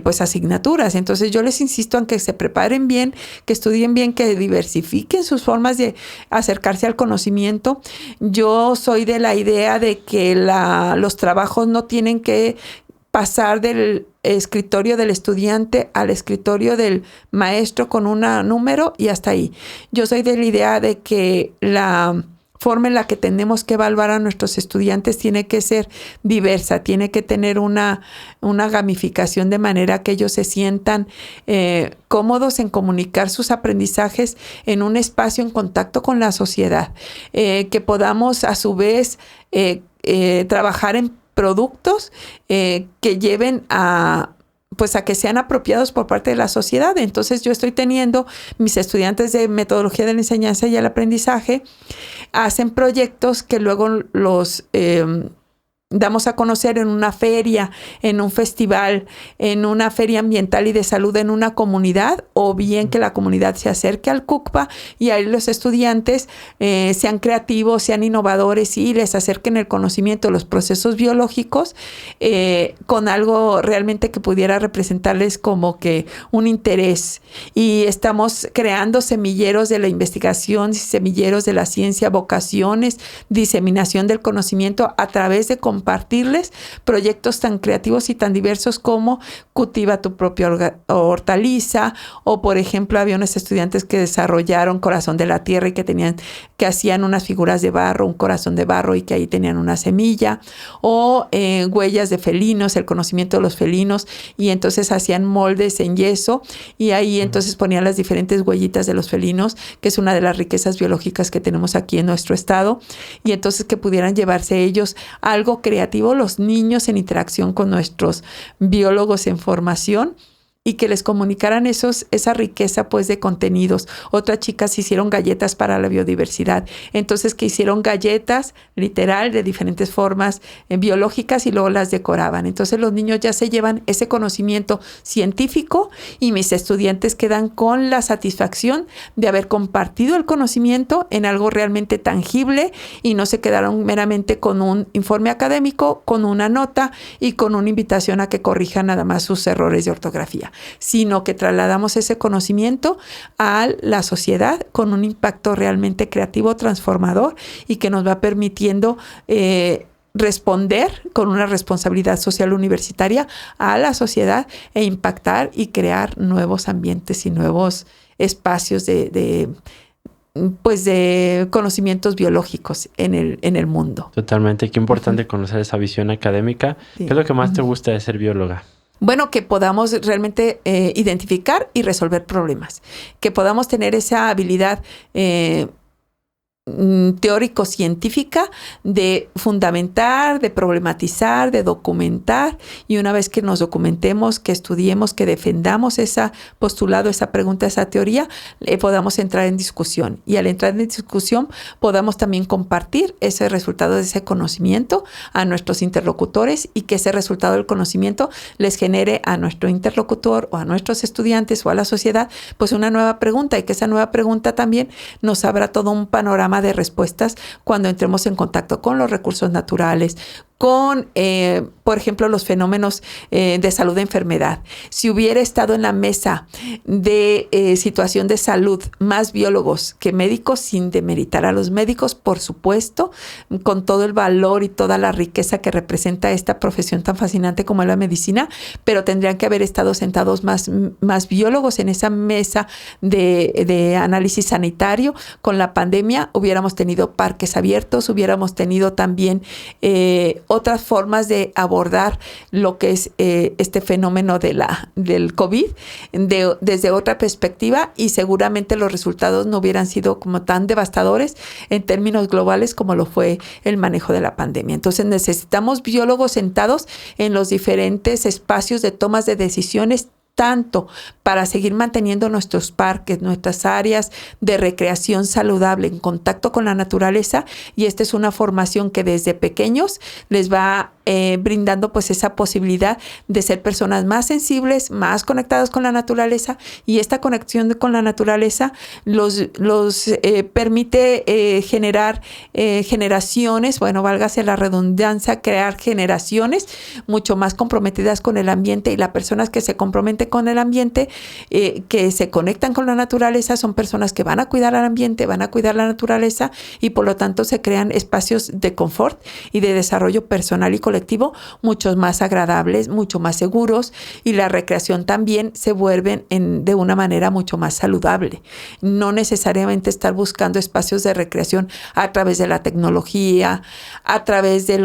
pues asignaturas. Entonces yo les insisto en que se preparen bien, que estudien bien, que diversifiquen sus formas de acercarse al conocimiento. Yo soy de la idea de que los trabajos no tienen que pasar del escritorio del estudiante al escritorio del maestro con un número y hasta ahí. Yo soy de la idea de que la forma en la que tenemos que evaluar a nuestros estudiantes tiene que ser diversa, tiene que tener una gamificación de manera que ellos se sientan cómodos en comunicar sus aprendizajes en un espacio en contacto con la sociedad, que podamos a su vez trabajar en productos que lleven a pues a que sean apropiados por parte de la sociedad. Entonces yo estoy teniendo mis estudiantes de metodología de la enseñanza y el aprendizaje, hacen proyectos que luego los damos a conocer en una feria, en un festival, en una feria ambiental y de salud en una comunidad, o bien que la comunidad se acerque al CUCPA y ahí los estudiantes sean creativos, sean innovadores y les acerquen el conocimiento de los procesos biológicos con algo realmente que pudiera representarles como que un interés. Y estamos creando semilleros de la investigación, semilleros de la ciencia, vocaciones, diseminación del conocimiento a través de compartirles proyectos tan creativos y tan diversos como cultiva tu propia hortaliza, o por ejemplo había unos estudiantes que desarrollaron Corazón de la Tierra y que hacían unas figuras de barro, un corazón de barro y que ahí tenían una semilla, o huellas de felinos, el conocimiento de los felinos, y entonces hacían moldes en yeso y ahí entonces ponían las diferentes huellitas de los felinos, que es una de las riquezas biológicas que tenemos aquí en nuestro estado, y entonces que pudieran llevarse ellos algo creativo, los niños en interacción con nuestros biólogos en formación, y que les comunicaran esa riqueza pues de contenidos. Otras chicas hicieron galletas para la biodiversidad, entonces que hicieron galletas literal de diferentes formas biológicas y luego las decoraban. Entonces los niños ya se llevan ese conocimiento científico y mis estudiantes quedan con la satisfacción de haber compartido el conocimiento en algo realmente tangible y no se quedaron meramente con un informe académico, con una nota y con una invitación a que corrijan nada más sus errores de ortografía, sino que trasladamos ese conocimiento a la sociedad con un impacto realmente creativo, transformador y que nos va permitiendo responder con una responsabilidad social universitaria a la sociedad e impactar y crear nuevos ambientes y nuevos espacios de conocimientos biológicos en el mundo. Totalmente. Qué importante conocer esa visión académica. Sí. ¿Qué es lo que más te gusta de ser bióloga? Bueno, que podamos realmente identificar y resolver problemas, que podamos tener esa habilidad teórico-científica de fundamentar, de problematizar, de documentar, y una vez que nos documentemos, que estudiemos, que defendamos ese postulado, esa pregunta, esa teoría, podamos entrar en discusión, y al entrar en discusión podamos también compartir ese resultado de ese conocimiento a nuestros interlocutores y que ese resultado del conocimiento les genere a nuestro interlocutor o a nuestros estudiantes o a la sociedad pues una nueva pregunta, y que esa nueva pregunta también nos abra todo un panorama de respuestas cuando entremos en contacto con los recursos naturales, con, por ejemplo, los fenómenos de salud de enfermedad. Si hubiera estado en la mesa de situación de salud más biólogos que médicos, sin demeritar a los médicos, por supuesto, con todo el valor y toda la riqueza que representa esta profesión tan fascinante como es la medicina, pero tendrían que haber estado sentados más biólogos en esa mesa de análisis sanitario. Con la pandemia hubiéramos tenido parques abiertos, hubiéramos tenido también otras formas de abordar lo que es este fenómeno del COVID desde otra perspectiva, y seguramente los resultados no hubieran sido como tan devastadores en términos globales como lo fue el manejo de la pandemia. Entonces necesitamos biólogos sentados en los diferentes espacios de tomas de decisiones, tanto para seguir manteniendo nuestros parques, nuestras áreas de recreación saludable en contacto con la naturaleza, y esta es una formación que desde pequeños les va brindando pues esa posibilidad de ser personas más sensibles, más conectadas con la naturaleza, y esta conexión con la naturaleza los permite generar generaciones, bueno, válgase la redundancia, crear generaciones mucho más comprometidas con el ambiente, y las personas que se comprometen con el ambiente, que se conectan con la naturaleza, son personas que van a cuidar al ambiente, van a cuidar la naturaleza, y por lo tanto se crean espacios de confort y de desarrollo personal y colectivo mucho más agradables, mucho más seguros, y la recreación también se vuelven de una manera mucho más saludable. No necesariamente estar buscando espacios de recreación a través de la tecnología, a través de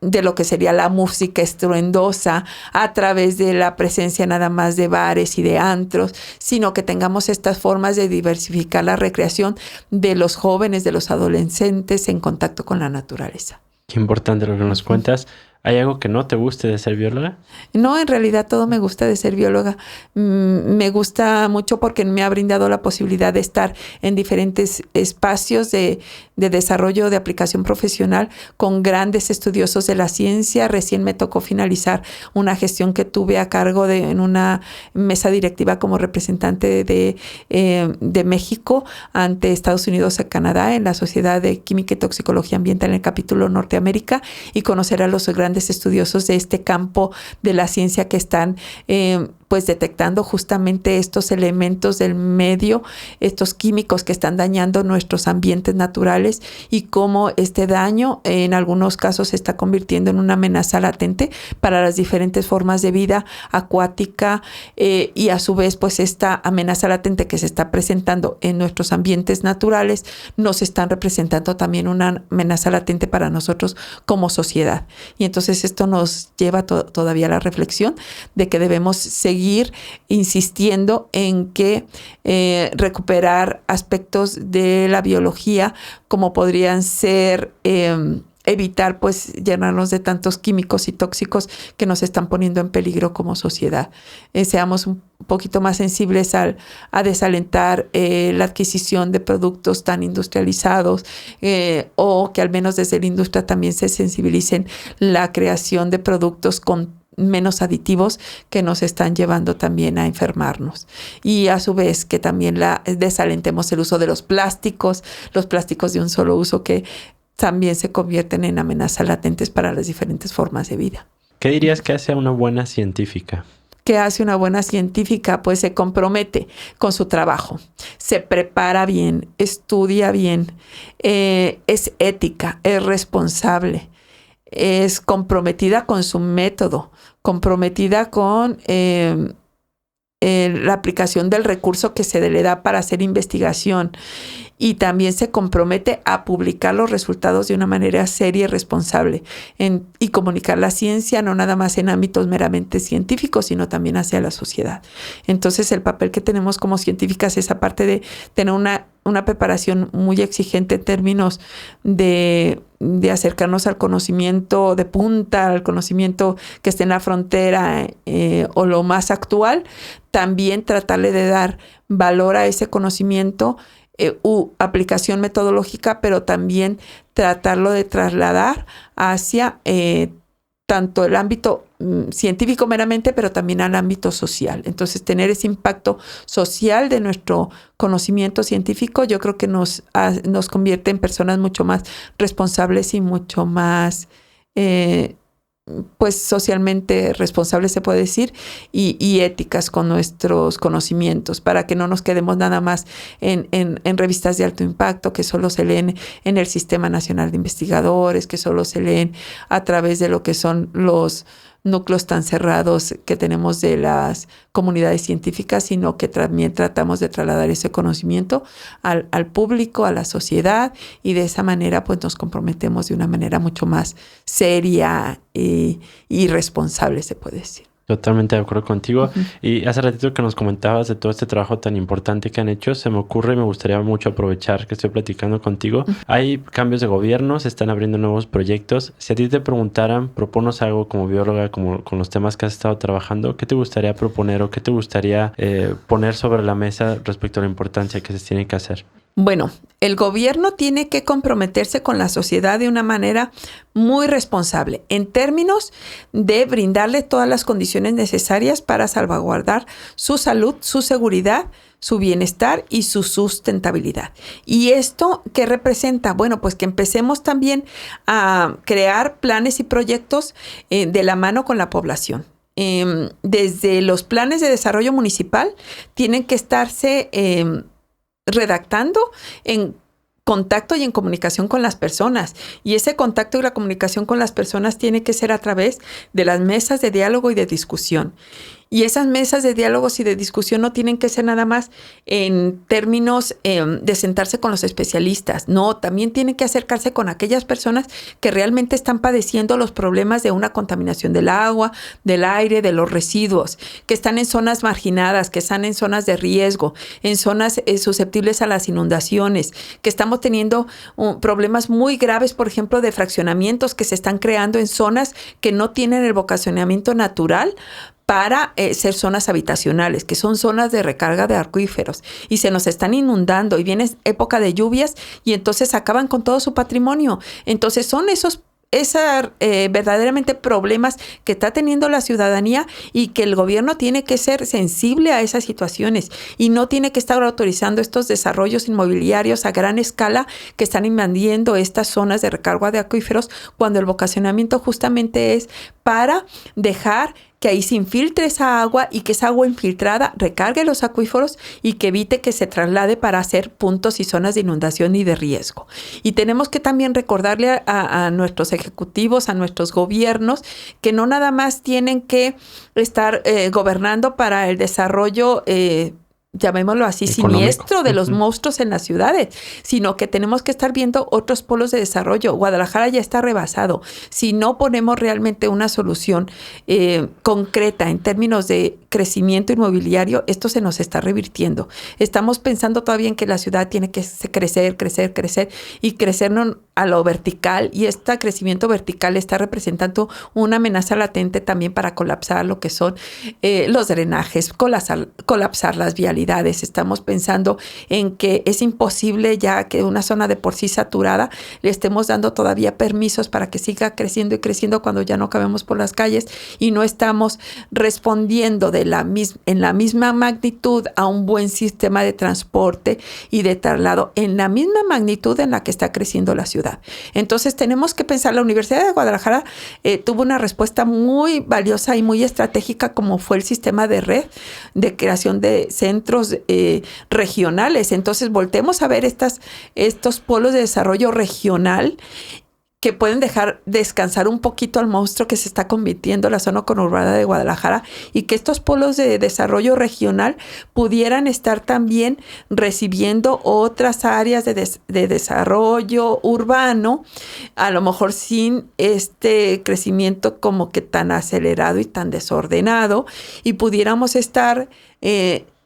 de lo que sería la música estruendosa, a través de la presencia nada más de bares y de antros, sino que tengamos estas formas de diversificar la recreación de los jóvenes, de los adolescentes en contacto con la naturaleza. Qué importante lo que nos cuentas. ¿Hay algo que no te guste de ser bióloga? No, en realidad todo me gusta de ser bióloga. Me gusta mucho porque me ha brindado la posibilidad de estar en diferentes espacios de desarrollo de aplicación profesional con grandes estudiosos de la ciencia. Recién me tocó finalizar una gestión que tuve a cargo en una mesa directiva como representante de México ante Estados Unidos y Canadá en la Sociedad de Química y Toxicología Ambiental en el capítulo Norteamérica, y conocer a los grandes estudiosos de este campo de la ciencia que están pues detectando justamente estos elementos del medio, estos químicos que están dañando nuestros ambientes naturales, y cómo este daño en algunos casos se está convirtiendo en una amenaza latente para las diferentes formas de vida acuática, y a su vez pues esta amenaza latente que se está presentando en nuestros ambientes naturales nos están representando también una amenaza latente para nosotros como sociedad. Y entonces esto nos lleva todavía a la reflexión de que debemos seguir insistiendo en que recuperar aspectos de la biología, como podrían ser evitar pues llenarnos de tantos químicos y tóxicos que nos están poniendo en peligro como sociedad. Seamos un poquito más sensibles a desalentar la adquisición de productos tan industrializados, o que al menos desde la industria también se sensibilicen la creación de productos con menos aditivos que nos están llevando también a enfermarnos. Y a su vez que también desalentemos el uso de los plásticos de un solo uso, que también se convierten en amenazas latentes para las diferentes formas de vida. ¿Qué dirías que hace a una buena científica? ¿Qué hace una buena científica? Pues se compromete con su trabajo, se prepara bien, estudia bien, es ética, es responsable, es comprometida con su método, comprometida con la aplicación del recurso que se le da para hacer investigación, y también se compromete a publicar los resultados de una manera seria y responsable y comunicar la ciencia no nada más en ámbitos meramente científicos, sino también hacia la sociedad. Entonces el papel que tenemos como científicas es, aparte de tener una preparación muy exigente en términos de acercarnos al conocimiento de punta, al conocimiento que esté en la frontera o lo más actual, también tratarle de dar valor a ese conocimiento, aplicación metodológica, pero también tratarlo de trasladar hacia tanto el ámbito científico meramente, pero también al ámbito social. Entonces, tener ese impacto social de nuestro conocimiento científico, yo creo que nos convierte en personas mucho más responsables y mucho más pues socialmente responsables, se puede decir, y éticas con nuestros conocimientos, para que no nos quedemos nada más en revistas de alto impacto que solo se leen en el Sistema Nacional de Investigadores, que solo se leen a través de lo que son los núcleos tan cerrados que tenemos de las comunidades científicas, sino que también tratamos de trasladar ese conocimiento al público, a la sociedad, y de esa manera pues nos comprometemos de una manera mucho más seria y responsable, se puede decir. Totalmente de acuerdo contigo. Uh-huh. Y hace ratito que nos comentabas de todo este trabajo tan importante que han hecho, se me ocurre y me gustaría mucho aprovechar que estoy platicando contigo. Uh-huh. Hay cambios de gobierno, se están abriendo nuevos proyectos. Si a ti te preguntaran, proponos algo como bióloga, como con los temas que has estado trabajando, ¿qué te gustaría proponer o qué te gustaría poner sobre la mesa respecto a la importancia que se tiene que hacer? Bueno, el gobierno tiene que comprometerse con la sociedad de una manera muy responsable, en términos de brindarle todas las condiciones necesarias para salvaguardar su salud, su seguridad, su bienestar y su sustentabilidad. ¿Y esto qué representa? Bueno, pues que empecemos también a crear planes y proyectos de la mano con la población. Desde los planes de desarrollo municipal tienen que estarse redactando en contacto y en comunicación con las personas. Y ese contacto y la comunicación con las personas tiene que ser a través de las mesas de diálogo y de discusión. Y esas mesas de diálogos y de discusión no tienen que ser nada más en términos de sentarse con los especialistas. No, también tienen que acercarse con aquellas personas que realmente están padeciendo los problemas de una contaminación del agua, del aire, de los residuos, que están en zonas marginadas, que están en zonas de riesgo, en zonas susceptibles a las inundaciones, que estamos teniendo problemas muy graves, por ejemplo, de fraccionamientos que se están creando en zonas que no tienen el vocacionamiento natural para ser zonas habitacionales, que son zonas de recarga de acuíferos, y se nos están inundando, y viene época de lluvias, y entonces acaban con todo su patrimonio. Entonces son esos verdaderamente problemas que está teniendo la ciudadanía, y que el gobierno tiene que ser sensible a esas situaciones y no tiene que estar autorizando estos desarrollos inmobiliarios a gran escala que están invadiendo estas zonas de recarga de acuíferos, cuando el vocacionamiento justamente es para dejar que ahí se infiltre esa agua, y que esa agua infiltrada recargue los acuíferos y que evite que se traslade para hacer puntos y zonas de inundación y de riesgo. Y tenemos que también recordarle a nuestros ejecutivos, a nuestros gobiernos, que no nada más tienen que estar gobernando para el desarrollo llamémoslo así, económico, siniestro de los monstruos en las ciudades, sino que tenemos que estar viendo otros polos de desarrollo. Guadalajara ya está rebasado. Si no ponemos realmente una solución concreta en términos de crecimiento inmobiliario, esto se nos está revirtiendo. Estamos pensando todavía en que la ciudad tiene que crecer y crecer a lo vertical, y este crecimiento vertical está representando una amenaza latente también para colapsar lo que son los drenajes, colapsar las vialidades. Estamos pensando en que es imposible ya que una zona de por sí saturada le estemos dando todavía permisos para que siga creciendo y creciendo cuando ya no cabemos por las calles, y no estamos respondiendo en la misma magnitud a un buen sistema de transporte y de traslado en la misma magnitud en la que está creciendo la ciudad. Entonces tenemos que pensar, la Universidad de Guadalajara tuvo una respuesta muy valiosa y muy estratégica, como fue el sistema de red de creación de centros regionales. Entonces voltemos a ver estos polos de desarrollo regional que pueden dejar descansar un poquito al monstruo que se está convirtiendo en la zona conurbada de Guadalajara, y que estos polos de desarrollo regional pudieran estar también recibiendo otras áreas de desarrollo urbano, a lo mejor sin este crecimiento como que tan acelerado y tan desordenado, y pudiéramos estar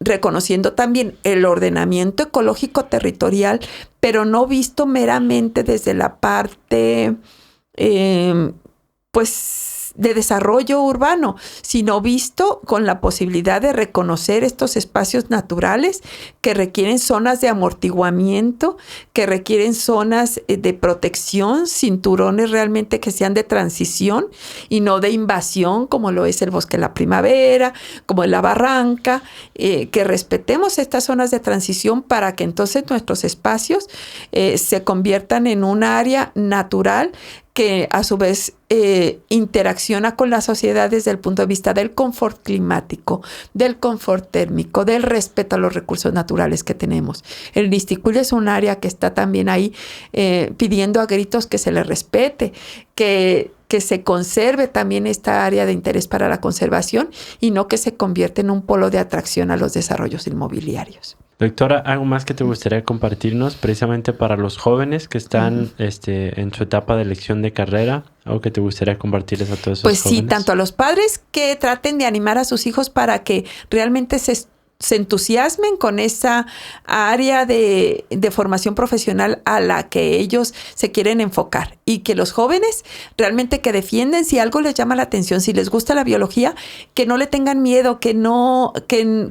reconociendo también el ordenamiento ecológico territorial, pero no visto meramente desde la parte, de desarrollo urbano, sino visto con la posibilidad de reconocer estos espacios naturales que requieren zonas de amortiguamiento, que requieren zonas de protección, cinturones realmente que sean de transición y no de invasión, como lo es el Bosque de la Primavera, como en la Barranca, que respetemos estas zonas de transición para que entonces nuestros espacios se conviertan en un área natural que a su vez interacciona con la sociedad desde el punto de vista del confort climático, del confort térmico, del respeto a los recursos naturales que tenemos. El Nisticul es un área que está también ahí pidiendo a gritos que se le respete, que se conserve también esta área de interés para la conservación, y no que se convierta en un polo de atracción a los desarrollos inmobiliarios. Doctora, ¿algo más que te gustaría compartirnos precisamente para los jóvenes que están en su etapa de elección de carrera? ¿Algo que te gustaría compartirles a todos esos jóvenes? Pues sí, tanto a los padres que traten de animar a sus hijos para que realmente se entusiasmen con esa área de formación profesional a la que ellos se quieren enfocar, y que los jóvenes realmente que defienden si algo les llama la atención, si les gusta la biología, que no le tengan miedo, que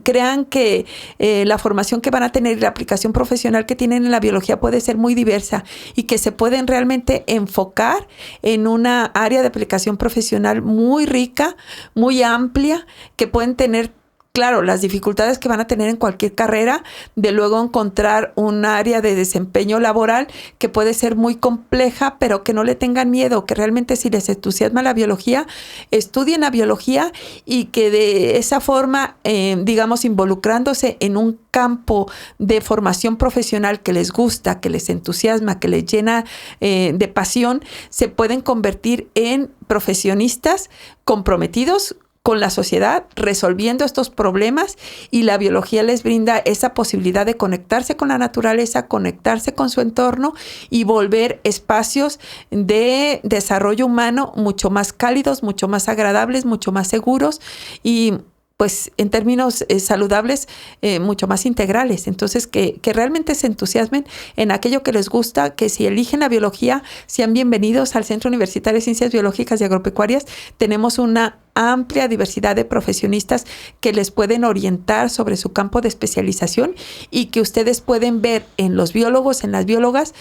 crean que la formación que van a tener y la aplicación profesional que tienen en la biología puede ser muy diversa, y que se pueden realmente enfocar en una área de aplicación profesional muy rica, muy amplia, que pueden tener claro, las dificultades que van a tener en cualquier carrera, de luego encontrar un área de desempeño laboral que puede ser muy compleja, pero que no le tengan miedo, que realmente si les entusiasma la biología, estudien la biología, y que de esa forma, digamos, involucrándose en un campo de formación profesional que les gusta, que les entusiasma, que les llena de pasión, se pueden convertir en profesionistas comprometidos con la sociedad, resolviendo estos problemas, y la biología les brinda esa posibilidad de conectarse con la naturaleza, conectarse con su entorno y volver espacios de desarrollo humano mucho más cálidos, mucho más agradables, mucho más seguros y pues en términos saludables, mucho más integrales. Entonces, que realmente se entusiasmen en aquello que les gusta, que si eligen la biología, sean bienvenidos al Centro Universitario de Ciencias Biológicas y Agropecuarias. Tenemos una amplia diversidad de profesionistas que les pueden orientar sobre su campo de especialización y que ustedes pueden ver en los biólogos, en las biólogas,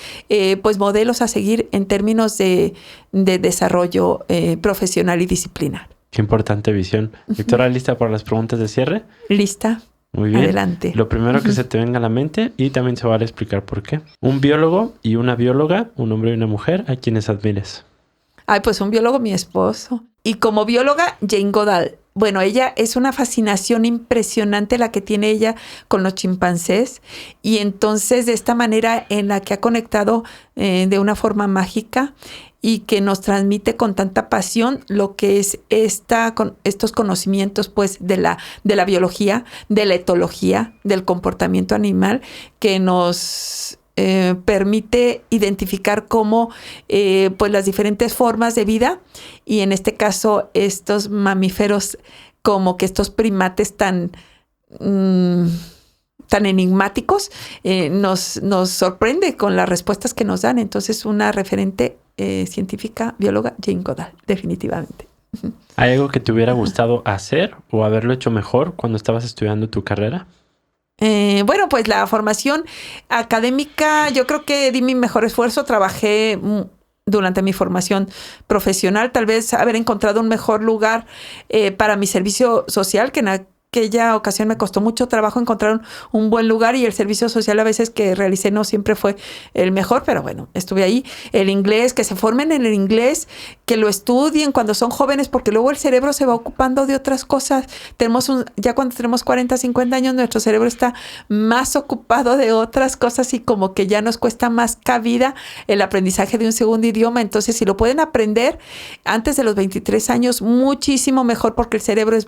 pues modelos a seguir en términos de desarrollo profesional y disciplinar. Qué importante visión. Victoria, ¿lista para las preguntas de cierre? Lista. Muy bien. Adelante. Lo primero que se te venga a la mente y también se vale explicar por qué. Un biólogo y una bióloga, un hombre y una mujer, ¿a quienes admires? Ay, pues un biólogo, mi esposo. Y como bióloga, Jane Goodall. Bueno, ella es una fascinación impresionante la que tiene ella con los chimpancés. Y entonces, de esta manera en la que ha conectado de una forma mágica y que nos transmite con tanta pasión lo que es estos conocimientos pues de la biología, de la etología, del comportamiento animal, que nos permite identificar cómo pues las diferentes formas de vida, y en este caso estos mamíferos, como que estos primates tan enigmáticos, nos sorprende con las respuestas que nos dan. Entonces, una referente científica, bióloga, Jane Goodall, definitivamente. ¿Hay algo que te hubiera gustado hacer o haberlo hecho mejor cuando estabas estudiando tu carrera? Bueno, pues la formación académica, yo creo que di mi mejor esfuerzo. Trabajé durante mi formación profesional, tal vez haber encontrado un mejor lugar para mi servicio social, que en aquella ocasión me costó mucho trabajo encontrar un buen lugar, y el servicio social a veces que realicé no siempre fue el mejor, pero bueno, estuve ahí. El inglés, que se formen en el inglés, que lo estudien cuando son jóvenes, porque luego el cerebro se va ocupando de otras cosas. Ya cuando tenemos 40, 50 años, nuestro cerebro está más ocupado de otras cosas y como que ya nos cuesta más cabida el aprendizaje de un segundo idioma. Entonces, si lo pueden aprender antes de los 23 años, muchísimo mejor, porque el cerebro es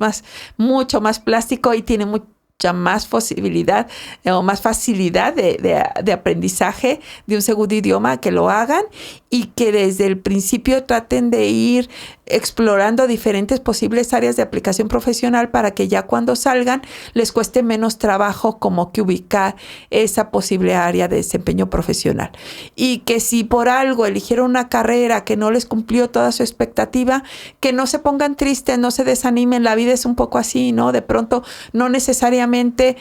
mucho más plástico y tiene mucha más posibilidad o más facilidad de aprendizaje de un segundo idioma. Que lo hagan y que desde el principio traten de ir explorando diferentes posibles áreas de aplicación profesional, para que ya cuando salgan les cueste menos trabajo como que ubicar esa posible área de desempeño profesional. Y que si por algo eligieron una carrera que no les cumplió toda su expectativa, que no se pongan tristes, no se desanimen. La vida es un poco así, ¿no? De pronto no necesariamente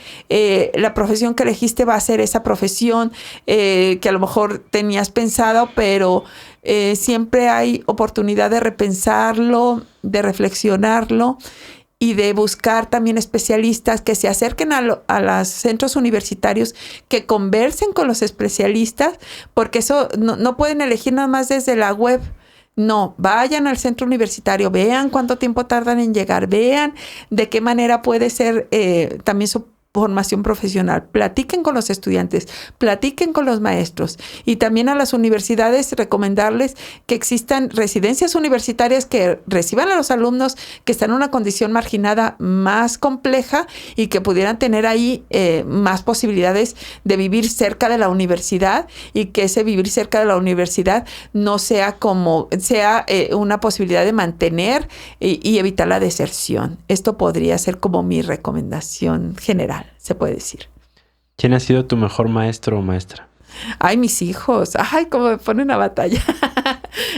la profesión que elegiste va a ser esa profesión que a lo mejor tenías pensado, pero siempre hay oportunidad de repensarlo, de reflexionarlo y de buscar también especialistas que se acerquen a los centros universitarios, que conversen con los especialistas, porque eso no pueden elegir nada más desde la web. No, vayan al centro universitario, vean cuánto tiempo tardan en llegar, vean de qué manera puede ser también su formación profesional. Platiquen con los estudiantes, platiquen con los maestros, y también a las universidades recomendarles que existan residencias universitarias que reciban a los alumnos que están en una condición marginada más compleja y que pudieran tener ahí más posibilidades de vivir cerca de la universidad, y que ese vivir cerca de la universidad no sea una posibilidad de mantener y evitar la deserción. Esto podría ser como mi recomendación general, se puede decir. ¿Quién ha sido tu mejor maestro o maestra? Ay, mis hijos. Ay, cómo me ponen a batalla.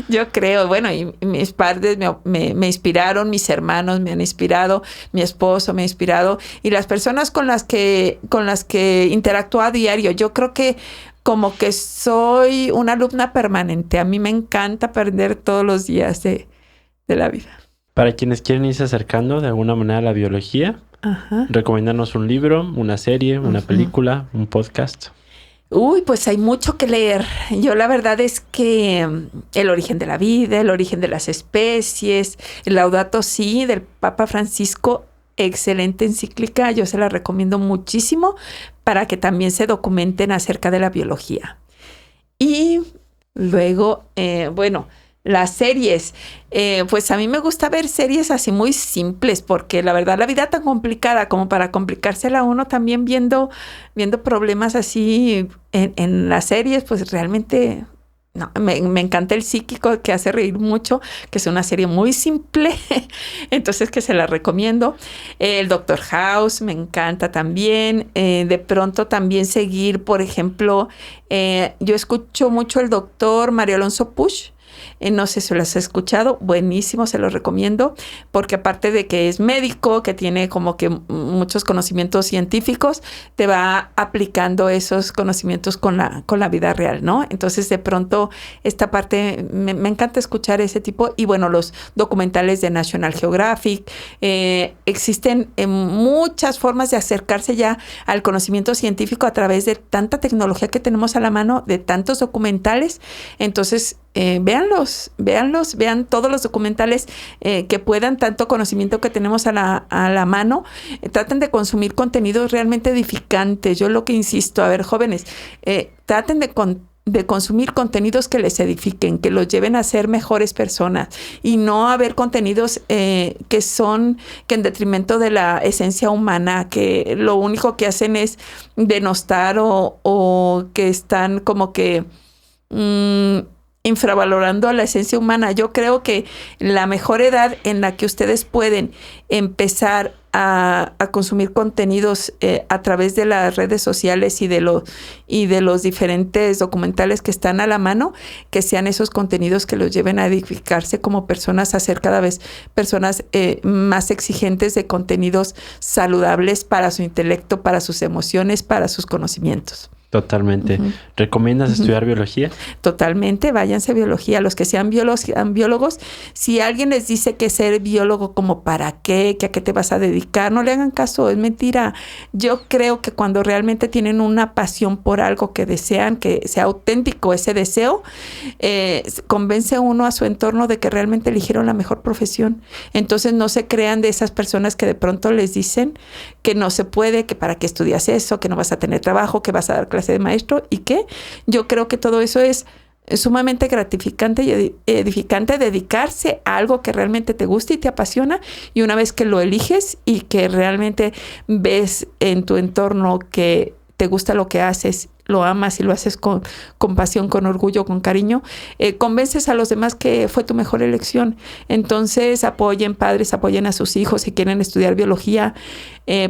Yo creo, bueno, y mis padres me inspiraron, mis hermanos me han inspirado, mi esposo me ha inspirado, y las personas con las que interactúo a diario. Yo creo que como que soy una alumna permanente. A mí me encanta aprender todos los días de la vida. Para quienes quieren irse acercando de alguna manera a la biología, recomendarnos un libro, una serie, una película, un podcast. Uy, pues hay mucho que leer. Yo la verdad es que El origen de la vida, El origen de las especies, el Laudato Si del Papa Francisco, excelente encíclica, yo se la recomiendo muchísimo para que también se documenten acerca de la biología. Y luego, Las series, pues a mí me gusta ver series así muy simples, porque la verdad la vida tan complicada como para complicársela a uno también viendo problemas así en las series, pues realmente no, me encanta El Psíquico, que hace reír mucho, que es una serie muy simple, entonces que se la recomiendo. El Doctor House me encanta también. De pronto también seguir, por ejemplo, yo escucho mucho el doctor Mario Alonso Puig. No sé si lo has escuchado, buenísimo, se lo recomiendo, porque aparte de que es médico, que tiene como que muchos conocimientos científicos, te va aplicando esos conocimientos con la vida real, ¿no? Entonces, de pronto, esta parte, me encanta escuchar ese tipo, y bueno, los documentales de National Geographic, existen muchas formas de acercarse ya al conocimiento científico a través de tanta tecnología que tenemos a la mano, de tantos documentales. Entonces, vean todos los documentales que puedan, tanto conocimiento que tenemos a la mano. Traten de consumir contenidos realmente edificantes. Yo lo que insisto, a ver, jóvenes, traten de consumir contenidos que les edifiquen, que los lleven a ser mejores personas, y no a ver contenidos que en detrimento de la esencia humana, que lo único que hacen es denostar o que están como que infravalorando a la esencia humana. Yo creo que la mejor edad en la que ustedes pueden empezar a consumir contenidos a través de las redes sociales y de los diferentes documentales que están a la mano, que sean esos contenidos que los lleven a edificarse como personas, a ser cada vez personas más exigentes de contenidos saludables para su intelecto, para sus emociones, para sus conocimientos. Totalmente. Uh-huh. ¿Recomiendas estudiar biología? Totalmente, váyanse a biología. Los que sean biólogos, si alguien les dice que ser biólogo como para qué, que a qué te vas a dedicar, no le hagan caso, es mentira. Yo creo que cuando realmente tienen una pasión por algo que desean, que sea auténtico ese deseo, convence uno a su entorno de que realmente eligieron la mejor profesión. Entonces no se crean de esas personas que de pronto les dicen que no se puede, que para qué estudias eso, que no vas a tener trabajo, que vas a dar clase de maestro, y que yo creo que todo eso es sumamente gratificante y edificante, dedicarse a algo que realmente te gusta y te apasiona, y una vez que lo eliges y que realmente ves en tu entorno que te gusta lo que haces, lo amas y lo haces con pasión, con orgullo, con cariño, convences a los demás que fue tu mejor elección. Entonces apoyen, padres, apoyen a sus hijos si quieren estudiar biología,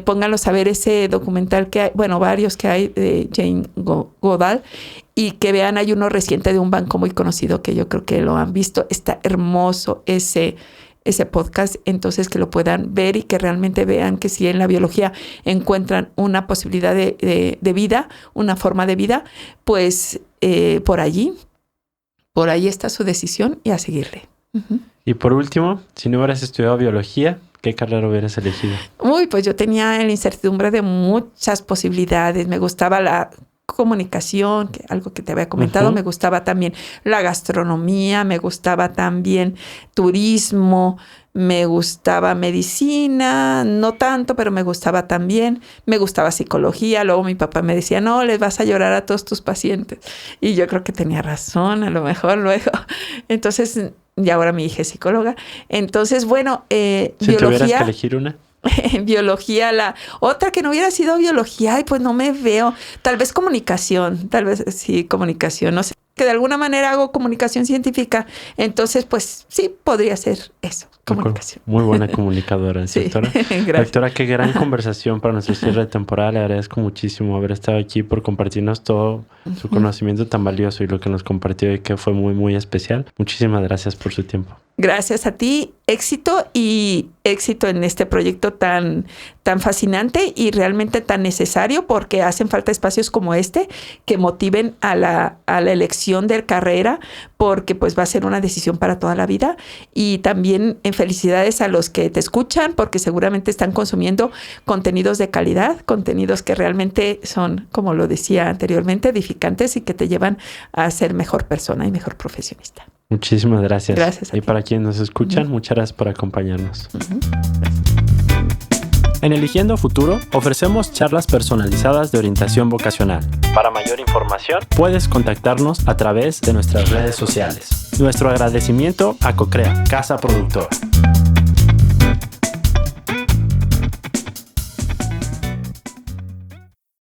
pónganlos a ver ese documental que hay, bueno, varios que hay de Jane Goodall, y que vean, hay uno reciente de un banco muy conocido que yo creo que lo han visto, está hermoso ese podcast, entonces que lo puedan ver y que realmente vean que si en la biología encuentran una posibilidad de vida, una forma de vida, pues por allí está su decisión y a seguirle. Uh-huh. Y por último, si no hubieras estudiado biología, ¿qué carrera hubieras elegido? Pues yo tenía la incertidumbre de muchas posibilidades. Me gustaba la comunicación, algo que te había comentado, me gustaba también la gastronomía, me gustaba también turismo, me gustaba medicina, no tanto, pero me gustaba también, me gustaba psicología. Luego mi papá me decía, no, les vas a llorar a todos tus pacientes, y yo creo que tenía razón, a lo mejor luego. Entonces, y ahora mi hija es psicóloga. Entonces, bueno, si biología, tuvieras que elegir una. Biología, la otra que no hubiera sido biología, pues no me veo. Tal vez comunicación, no sé, que de alguna manera hago comunicación científica. Entonces, pues sí, podría ser eso, comunicación. Muy buena comunicadora, sí, doctora. Doctora, qué gran conversación para nuestro cierre de temporada. Le agradezco muchísimo haber estado aquí, por compartirnos todo su conocimiento tan valioso y lo que nos compartió, y que fue muy, muy especial. Muchísimas gracias por su tiempo. Gracias a ti, éxito en este proyecto tan fascinante y realmente tan necesario, porque hacen falta espacios como este que motiven a la elección de carrera, porque pues va a ser una decisión para toda la vida. Y también felicidades a los que te escuchan, porque seguramente están consumiendo contenidos de calidad, contenidos que realmente son, como lo decía anteriormente, edificantes y que te llevan a ser mejor persona y mejor profesionista. Muchísimas gracias. Gracias a ti. Y para quienes nos escuchan, muchas gracias por acompañarnos. En Eligiendo Futuro ofrecemos charlas personalizadas de orientación vocacional. Para mayor información, puedes contactarnos a través de nuestras redes sociales. Nuestro agradecimiento a Cocrea, casa productora.